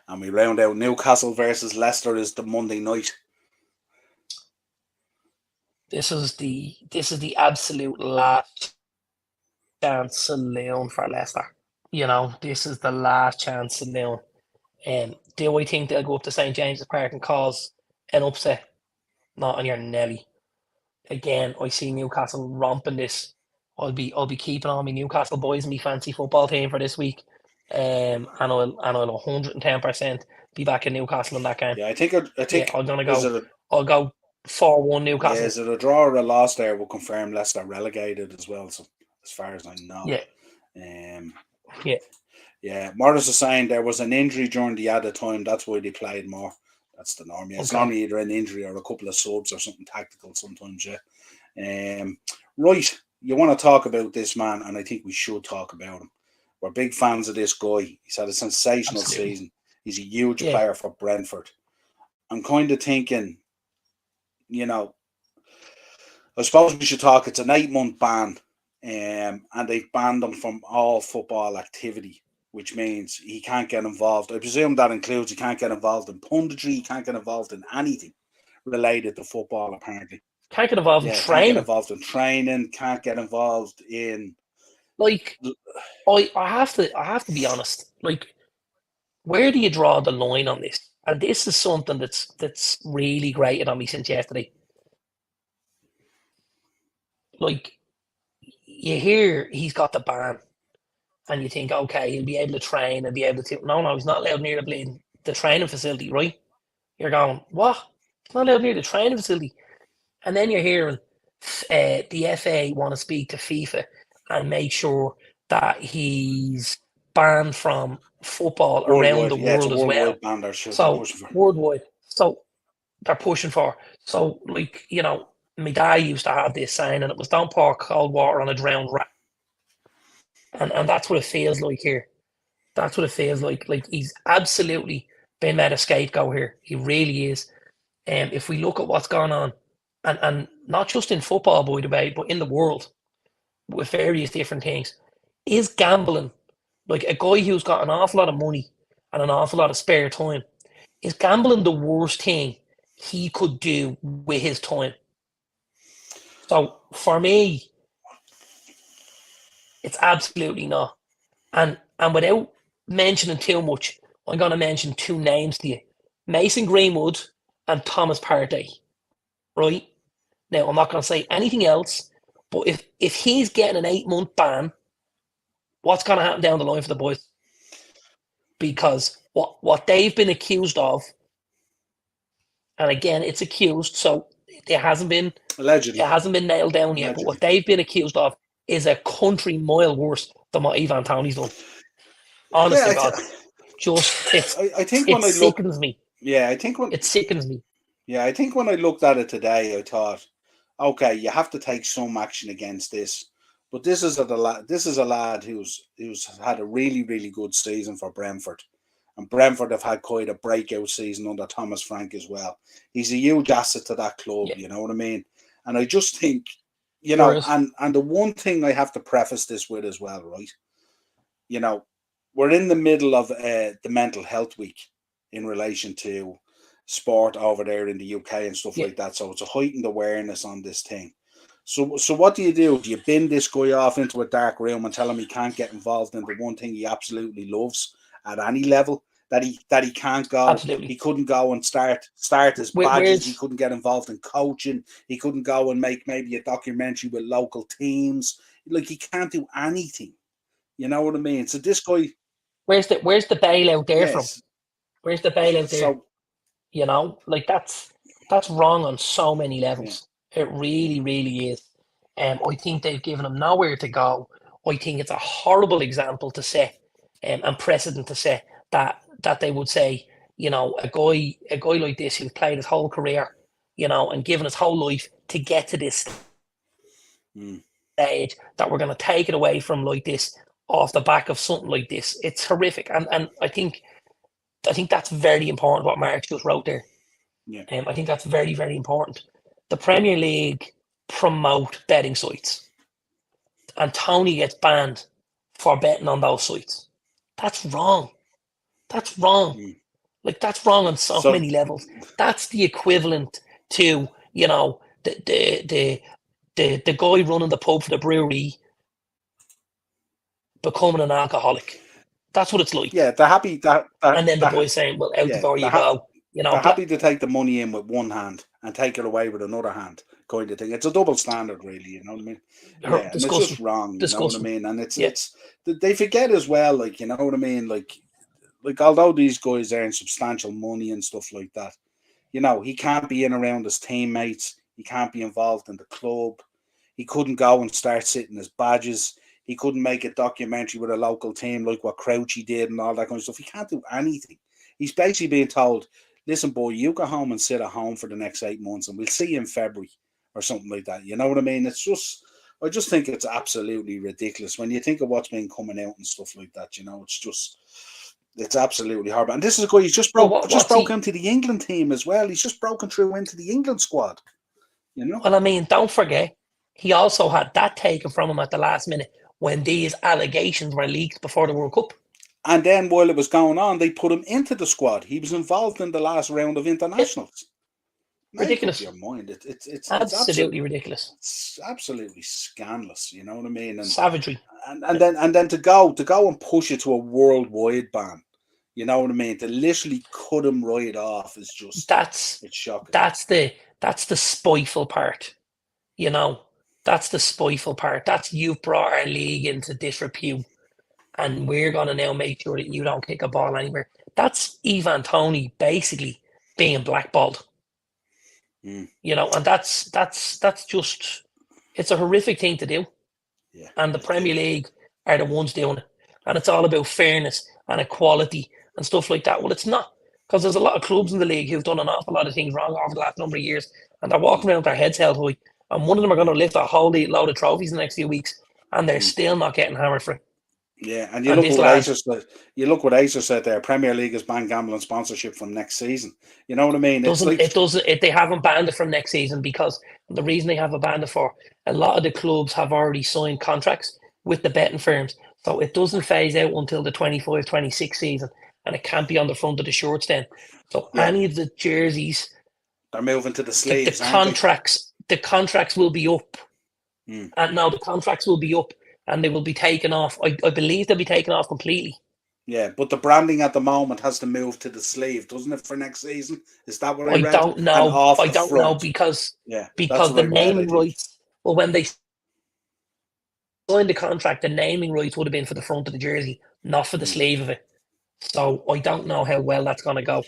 And we round out Newcastle versus Leicester is the Monday night. This is the absolute last chance saloon for Leicester. This is the last chance saloon. Do I think they'll go up to St James's Park and cause an upset? Not on your Nelly. Again, I see Newcastle romping this. I'll be keeping on my Newcastle boys and my fancy football team for this week. And I'll 110% be back in Newcastle in that game. Yeah, I think I'm gonna go. I'll go 4-1 Newcastle. Yeah, is it a draw or a loss there will confirm Leicester relegated as well, so as far as I know. Yeah. Morris is saying there was an injury during the added time, that's why they played more. That's the norm. Yeah. It's normally either an injury or a couple of subs or something tactical sometimes, Right, you want to talk about this man, and I think we should talk about him. We're big fans of this guy. He's had a sensational season. He's a huge player for Brentford. I'm kind of thinking, I suppose we should talk. It's an 8-month ban, and they've banned him from all football activity, which means he can't get involved. I presume that includes he can't get involved in punditry, he can't get involved in anything related to football, apparently. Can't get involved in training. Can't get involved in training, can't get involved in... I have to be honest. Where do you draw the line on this? And this is something that's really grated on me since yesterday. You hear he's got the ban, and you think, okay, he'll be able to train and be able to... No, he's not allowed near the training facility, right? You're going, what? He's not allowed near the training facility. And then you're hearing the FA want to speak to FIFA and make sure that he's banned from football around the world as well. Worldwide. So they're pushing for. So, my dad used to have this saying, and it was don't pour cold water on a drowned rat. And that's what it feels like here. That's what it feels like. He's absolutely been made a scapegoat here. He really is. If we look at what's gone on, and not just in football, by the way, but in the world, with various different things, is gambling, a guy who's got an awful lot of money and an awful lot of spare time, is gambling the worst thing he could do with his time? So for me, it's absolutely not. And without mentioning too much, I'm going to mention two names to you: Mason Greenwood and Thomas Partey. Right now, I'm not going to say anything else. But if he's getting an 8-month ban, what's going to happen down the line for the boys? Because what they've been accused of, and again, it's accused, so it hasn't been Allegedly. nailed down yet. But what they've been accused of is a country mile worse than what Ivan Toney's done. Honest to God, I think it when I look, sickens me. yeah, I think when It sickens me. Yeah, I think when I looked at it today, I thought, okay, you have to take some action against this. But this is a lad who's had a really, really good season for Brentford. And Brentford have had quite a breakout season under Thomas Frank as well. He's a huge asset to that club, Yeah. you know what I mean? And I just think, Sure is. and the one thing I have to preface this with as well, right? We're in the middle of the mental health week in relation to sport over there in the UK and stuff Yeah. like that. So it's a heightened awareness on this thing. So what do? Do you bin this guy off into a dark room and tell him he can't get involved in the one thing he absolutely loves at any level? That he can't go. Absolutely. He couldn't go and start his badges. He couldn't get involved in coaching. He couldn't go and make maybe a documentary with local teams. Like, he can't do anything. You know what I mean? So this guy, where's the bailout there from? yes. Where's the bailout there? So, like that's wrong on so many levels. Yeah. It really, really is. I think they've given him nowhere to go. I think it's a horrible example to set, and precedent to set that they would say, a guy like this who's played his whole career, and given his whole life to get to this stage, that we're going to take it away from like this off the back of something like this. It's horrific, and I think that's very important what Mark just wrote there. Yeah. I think that's very, very important. The Premier League promote betting sites, and Tony gets banned for betting on those sites. That's wrong. That's wrong. Like, that's wrong on so many levels. That's the equivalent to, the guy running the pub for the brewery becoming an alcoholic. That's what it's like. Yeah, they're happy and then the boys saying, "Well, out the door you go." They're happy to take the money in with one hand and take it away with another hand, kind of thing. It's a double standard, really. You know what I mean? Yeah, and it's just wrong. You know what I mean? And it's they forget as well, like, you know what I mean? Like although these guys earn substantial money and stuff like that, he can't be in around his teammates. He can't be involved in the club. He couldn't go and start sitting his badges. He couldn't make a documentary with a local team like what Crouchy did and all that kind of stuff. He can't do anything. He's basically being told, listen, boy, you go home and sit at home for the next 8 months and we'll see you in February or something like that. You know what I mean? I just think it's absolutely ridiculous when you think of what's been coming out and stuff like that. It's absolutely horrible. And this is a guy who's just broke into the England team as well. He's just broken through into the England squad. Well, I mean, don't forget, he also had that taken from him at the last minute when these allegations were leaked before the World Cup. And then while it was going on, they put him into the squad. He was involved in the last round of internationals. Ridiculous. Make up your mind. It's absolutely ridiculous. It's absolutely scandalous. You know what I mean? And savagery. And then to go and push it to a worldwide ban. You know what I mean? To literally cut him right off is just it's shocking. That's the spiteful part. That's the spiteful part. That's you've brought our league into disrepute, and we're gonna now make sure that you don't kick a ball anywhere. That's Ivan Toney basically being blackballed. And that's just, it's a horrific thing to do. Yeah. And the Premier League are the ones doing it. And it's all about fairness and equality and stuff like that. Well, it's not, because there's a lot of clubs in the league who've done an awful lot of things wrong over the last number of years, and they're walking around with their heads held high. And one of them are going to lift a whole load of trophies in the next few weeks, and they're still not getting hammered for it. Yeah, and you look what Acer said there. Premier League has banned gambling sponsorship from next season. You know what I mean? They haven't banned it from next season, because the reason they haven't banned it for, a lot of the clubs have already signed contracts with the betting firms, so it doesn't phase out until the 25-26 season, and it can't be on the front of the shirts then. So any of the jerseys, they're moving to the sleeves. The contracts the contracts will be up. Mm. And now the contracts will be up and they will be taken off. I believe they'll be taken off completely. Yeah, but the branding at the moment has to move to the sleeve, doesn't it, for next season? Is that what I read? Don't And know. off I the don't know front. because Yeah, that's because what the I read, I naming think. rights, well, when they signed the contract, the naming rights would have been for the front of the jersey, not for the sleeve of it. So I don't know how well that's going to go.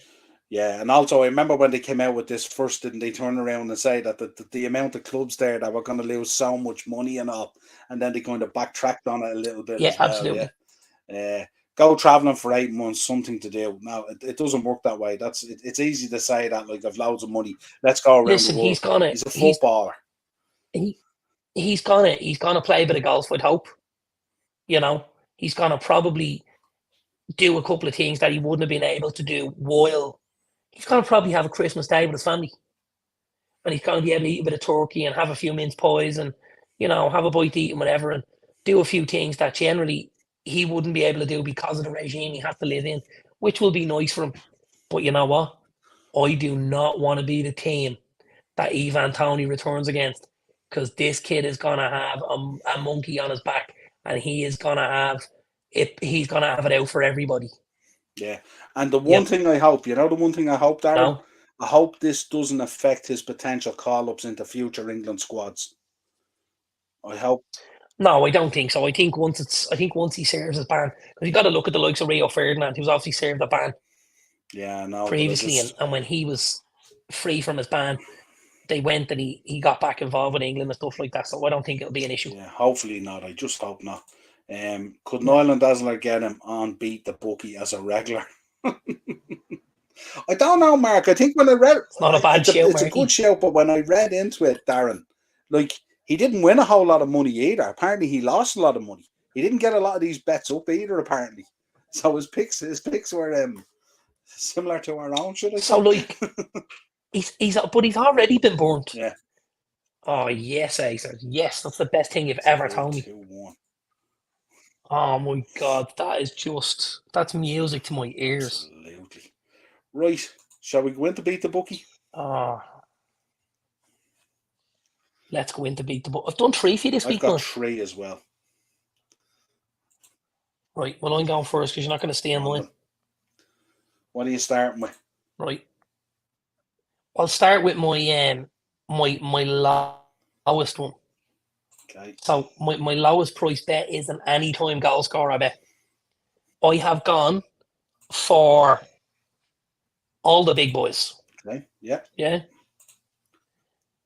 Yeah, and also I remember when they came out with this first, didn't they turn around and say that the amount of clubs there that were going to lose so much money and all, and then they kind of backtracked on it a little bit Yeah, as well. absolutely. Yeah. Go traveling for 8 months, something to do. No, it doesn't work that way. It's easy to say that, like, I've loads of money, let's go around Listen, the world. He's a footballer. He's gonna play a bit of golf, I'd hope. You know, he's gonna probably do a couple of things that he wouldn't have been able to do while he's gonna probably have a Christmas day with his family. And he's gonna be able to eat a bit of turkey and have a few mince pies and, have a bite to eat and whatever and do a few things that generally he wouldn't be able to do because of the regime he has to live in, which will be nice for him. But you know what? I do not want to be the team that Ivan Toney returns against, because this kid is gonna have a monkey on his back, and he is gonna have it. He's gonna have it out for everybody. Yeah, and the one thing I hope, Darren, No, I hope this doesn't affect his potential call-ups into future England squads. I hope. no, I don't think so. I think once he serves his ban, because you got to look at the likes of Rio Ferdinand, who's obviously served a ban Yeah, no, but I previously, just. and when he was free from his ban, they went and he got back involved with England and stuff like that. So I don't think it'll be an issue. Yeah, hopefully not. I just hope not. Could No. Niall and Dazzler get him on beat the bookie as a regular? I don't know, Mark. I think when I read, It's not a bad show, it's a good Marky. show, but when I read into it, Darren, like, he didn't win a whole lot of money either. Apparently, he lost a lot of money. He didn't get a lot of these bets up either. Apparently, so his picks were similar to our own, should I So say? like but he's already been burnt. Yeah. Oh yes, Acer. Yes, that's the best thing you've ever told me. 2-1. Oh my god, that's music to my ears. Absolutely. Right. Shall we go in to beat the bookie? Oh, let's go in to beat the book. I've done 3 for you this I've week, got man. 3 as well. Right, well I'm going first because you're not going to stay in line. What are you starting with? Right. I'll start with my my lowest one. Okay. So my lowest price bet is an anytime goal scorer bet. I have gone for all the big boys. Okay. Yeah. Yeah.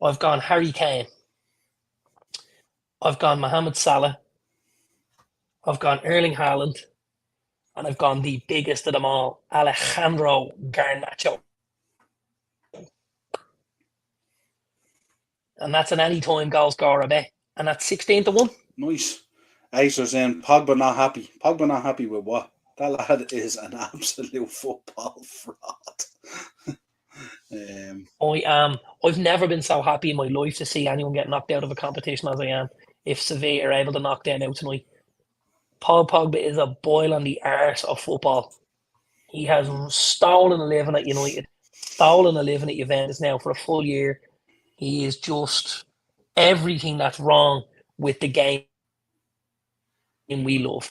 I've gone Harry Kane. I've gone Mohamed Salah. I've gone Erling Haaland. And I've gone the biggest of them all, Alejandro Garnacho. And that's an anytime goal scorer bet. And that's 16-1. Nice. Acer's in. Pogba not happy. Pogba not happy with what? That lad is an absolute football fraud. I've never been so happy in my life to see anyone get knocked out of a competition as I am if Sevilla are able to knock them out tonight. Paul Pogba is a boil on the arse of football. He has stolen a living at United, stolen a living at Juventus now for a full year. He is just everything that's wrong with the game we love.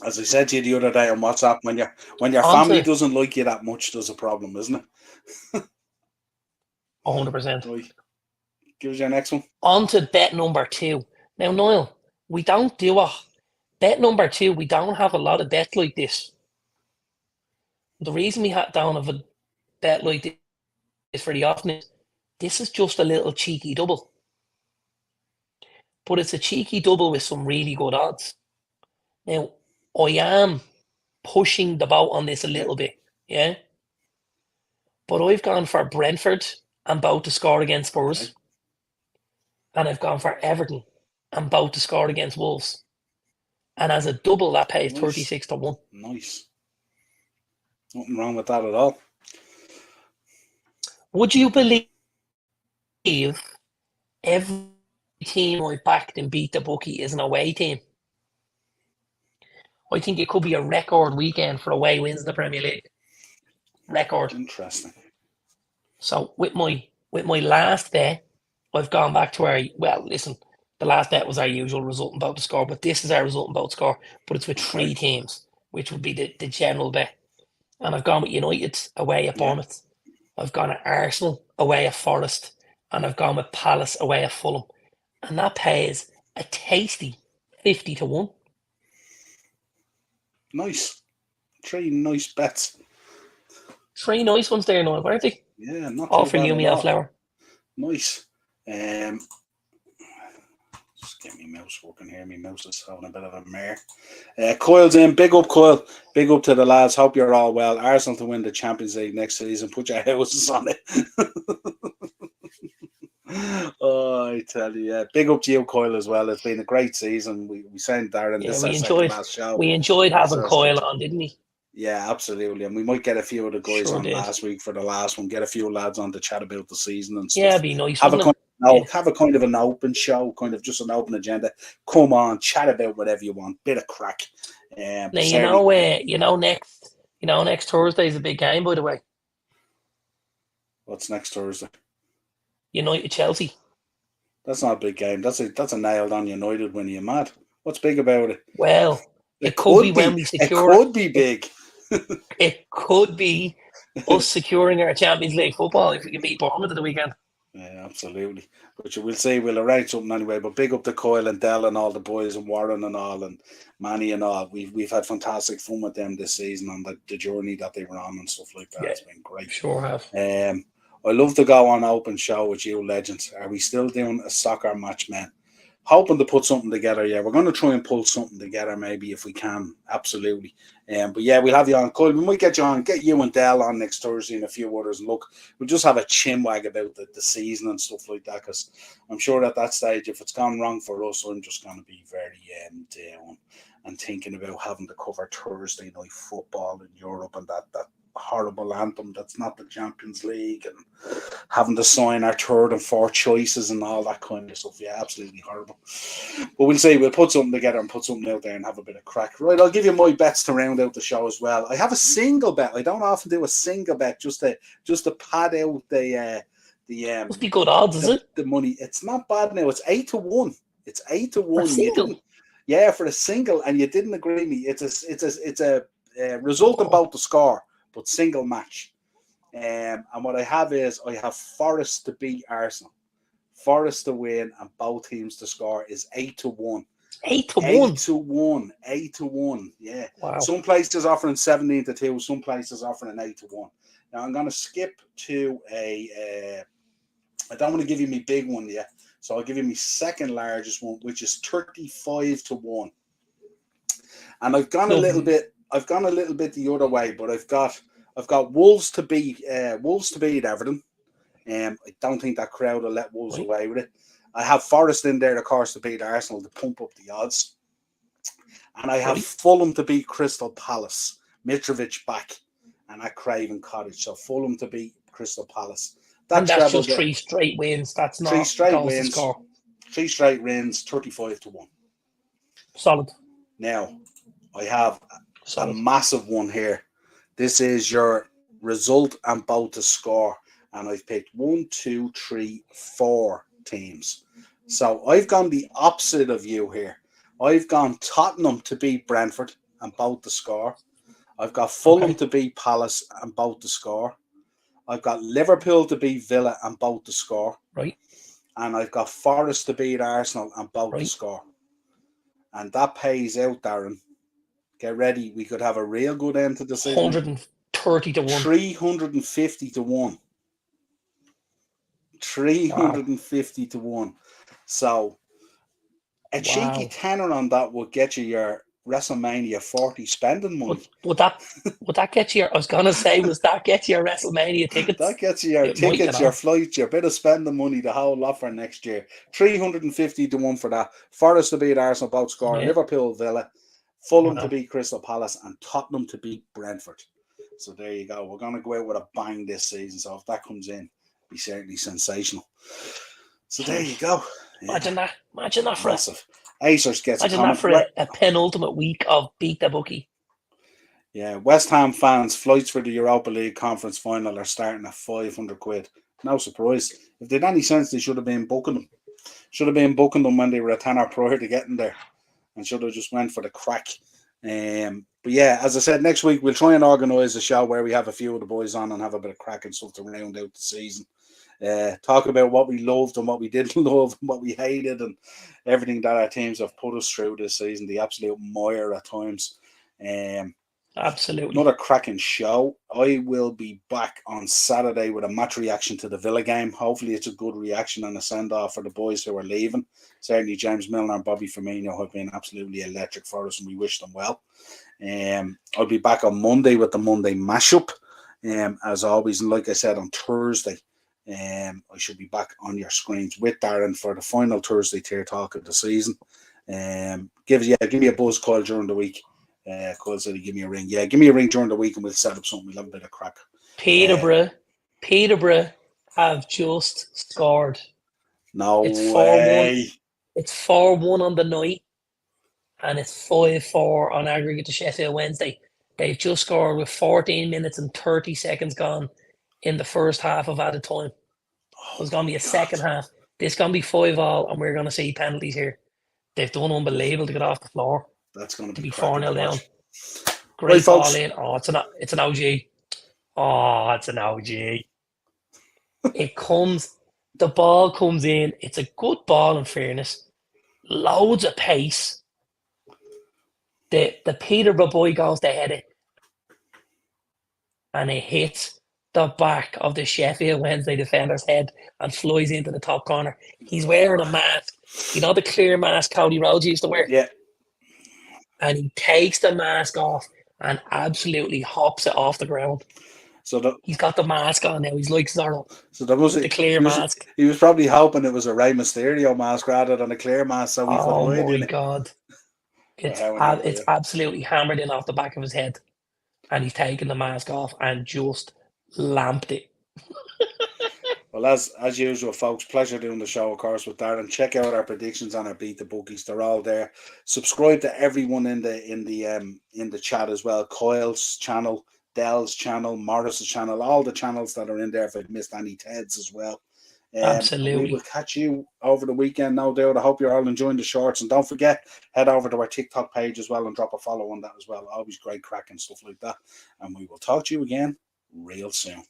As I said to you the other day on WhatsApp, when your family doesn't like you that much, there's a problem, isn't it? 100%. Right. Give us your next one. On to bet number 2. Now, Niall, we don't do a bet number 2. We don't have a lot of bets like this. The reason we don't have a bet like this very often is this is just a little cheeky double. But it's a cheeky double with some really good odds. Now, I am pushing the boat on this a little bit, yeah? But I've gone for Brentford and both to score against Spurs. Okay. And I've gone for Everton and both to score against Wolves. And as a double, that pays 36-1. Nice. Nothing wrong with that at all. Would you believe every team I backed and beat the bookie is an away team? I think it could be a record weekend for away wins in the Premier League. Record. Interesting. So with my last bet, I've gone back to listen, the last bet was our usual result and bout the score, but this is our result and bout score, but it's with Okay. 3 teams, which would be the general bet. And I've gone with United away at Yeah. Bournemouth. I've gone at Arsenal away at Forest, and I've gone with Palace away at Fulham. And that pays a tasty 50-1. Nice. 3 nice bets. 3 nice ones there, Niall, weren't they? Yeah, not All too for bad you, at me, all. Flower. Nice. Just get me mouse working here. My mouse is having a bit of a mare. Coil's in. Big up, Coil. Big up to the lads. Hope you're all well. Arsenal to win the Champions League next season. Put your houses on it. Oh, I tell you, yeah. Big up to you, Coil, as well. It's been a great season. We sent Darren. Yeah, This is we our second enjoyed last show. we enjoyed This is having our Coyle second- on, didn't we? Yeah, absolutely. And we might get a few of the guys Sure on did. last week for the last one. Get a few lads on to chat about the season and stuff. Yeah, it'd be nice, Have a wouldn't kind, it? have a kind of an open show, kind of just an open agenda. Come on, chat about whatever you want. Bit of crack. Now next Thursday is a big game, by the way. What's next Thursday? United Chelsea. That's not a big game. That's a nailed on United when you're mad. What's big about it? Well, it could be when we secure. It could be big. It could be us securing our Champions League football if we can beat Bournemouth at the weekend. Yeah, absolutely. But we'll see. We'll arrange something anyway. But big up to Coyle and Dell and all the boys and Warren and all and Manny and all. We've had fantastic fun with them this season on the journey that they were on and stuff like that. Yeah, it's been great. Sure have. I love to go on open show with you legends. Are we still doing a soccer match, man? Hoping to put something together. Yeah, we're going to try and pull something together maybe if we can. Absolutely. But yeah, we'll have you on. Coyle, we might get you on, get you and Dell on next Thursday and a few others. And look, we'll just have a chinwag about the season and stuff like that because I'm sure at that stage, if it's gone wrong for us, I'm just going to be very down and thinking about having to cover Thursday night football in Europe and that horrible anthem that's not the Champions League and having to sign our third and fourth choices and all that kind of stuff. Yeah, absolutely horrible. But we'll see. We'll put something together and put something out there and have a bit of crack. Right, I'll give you my bets to round out the show as well. I have a single bet. I don't often do a single bet just to pad out the must be good odds, is it? The money. It's not bad now. It's 8-1. It's 8-1. For a single? Yeah, for a single, and you didn't agree with me. It's a result about the score, but single match. And what I have is I have Forest to beat Arsenal, Forest to win, and both teams to score is 8-1. 8-1. 8-1. Yeah. Wow. Some places offering 17-2. Some places offering 8-1. Now I'm going to skip to I don't want to give you my big one yet, so I'll give you my second largest one, which is 35-1. And I've gone a little bit. I've gone a little bit the other way, but I've got Wolves to beat Everton. I don't think that crowd will let Wolves away with it. I have Forest in there, of course, to beat Arsenal to pump up the odds. And I have Fulham to beat Crystal Palace. Mitrovic back and at Craven Cottage. So Fulham to beat Crystal Palace. That's just 3 straight wins. That's not 3 straight goals wins. to score. 3 straight wins, 35-1. Solid. Now, I have a massive one here. This is your result and both to score. And I've picked 1, 2, 3, 4 teams. So I've gone the opposite of you here. I've gone Tottenham to beat Brentford and both to score. I've got Fulham to beat Palace and both to score. I've got Liverpool to beat Villa and both to score. Right. And I've got Forest to beat Arsenal and both to score. And that pays out, Darren. Get ready. We could have a real good end to the season. 130-1. 350-1. 350-1. So a cheeky tenner on that would get you your WrestleMania 40 spending money. Would that get you? I was gonna say, was that get you your WrestleMania tickets? That gets you your tickets, your flights, your bit of spending money, the whole lot for next year. 350-1 for that. Forest to beat Arsenal, both score. Yeah. Liverpool, Villa, Fulham to beat Crystal Palace, and Tottenham to beat Brentford. So there you go. We're gonna go out with a bang this season. So if that comes in, it'll be certainly sensational. So there you go. Yeah. Imagine that for massive. Acers gets imagine that for a penultimate week of Beat the Bookie. Yeah, West Ham fans, flights for the Europa League conference final are starting at 500 quid. No surprise. If they had any sense, they should have been booking them. Should have been booking them when they were a tenner prior to getting there, and should have just went for the crack. But yeah, as I said, next week we'll try and organise a show where we have a few of the boys on and have a bit of crack and stuff to round out the season. Talk about what we loved and what we didn't love and what we hated and everything that our teams have put us through this season. The absolute mire at times. Absolutely. Another cracking show. I will be back on Saturday with a match reaction to the Villa game. Hopefully it's a good reaction and a send-off for the boys who are leaving. Certainly James Milner and Bobby Firmino have been absolutely electric for us and we wish them well. I'll be back on Monday with the Monday mashup. As always, and like I said, on Thursday, I should be back on your screens with Darren for the final Thursday tier talk of the season. Give me a buzz call during the week. Call said give me a ring. Yeah, give me a ring during the week and we'll set up something. We'll have a bit of crack. Peterborough have just scored. No it's way. 4-1. It's 4-1 on the night, and it's 5-4 on aggregate to Sheffield Wednesday. They've just scored with 14 minutes and 30 seconds gone in the first half of added time. There's going to be a second half. This going to be 5-all, and we're going to see penalties here. They've done unbelievable to get off the floor. That's going to be 4-0 down. Great Great ball folks. in. Oh, it's an OG. Oh, it's an OG. The ball comes in. It's a good ball, in fairness. Loads of pace. The Peterborough boy goes to head it. And it hits the back of the Sheffield Wednesday defender's head and flies into the top corner. He's wearing a mask. You know the clear mask Cody Rhodes used to wear? Yeah. And he takes the mask off and absolutely hops it off the ground. So he's got the mask on now. He's like Zorro. So there was the clear mask. He was probably hoping it was a Rey Mysterio mask rather than a clear mask, so he could hide in it. God! It's absolutely hammered in off the back of his head, and he's taken the mask off and just lamped it. Well, as usual, folks, pleasure doing the show, of course, with Darren. Check out our predictions on our Beat the Bookies; they're all there. Subscribe to everyone in the chat as well. Coyle's channel, Dell's channel, Morris's channel, all the channels that are in there. If I've missed any, Ted's as well. Absolutely. We will catch you over the weekend, no doubt. I hope you're all enjoying the shorts, and don't forget, head over to our TikTok page as well and drop a follow on that as well. Always great crack and stuff like that. And we will talk to you again real soon.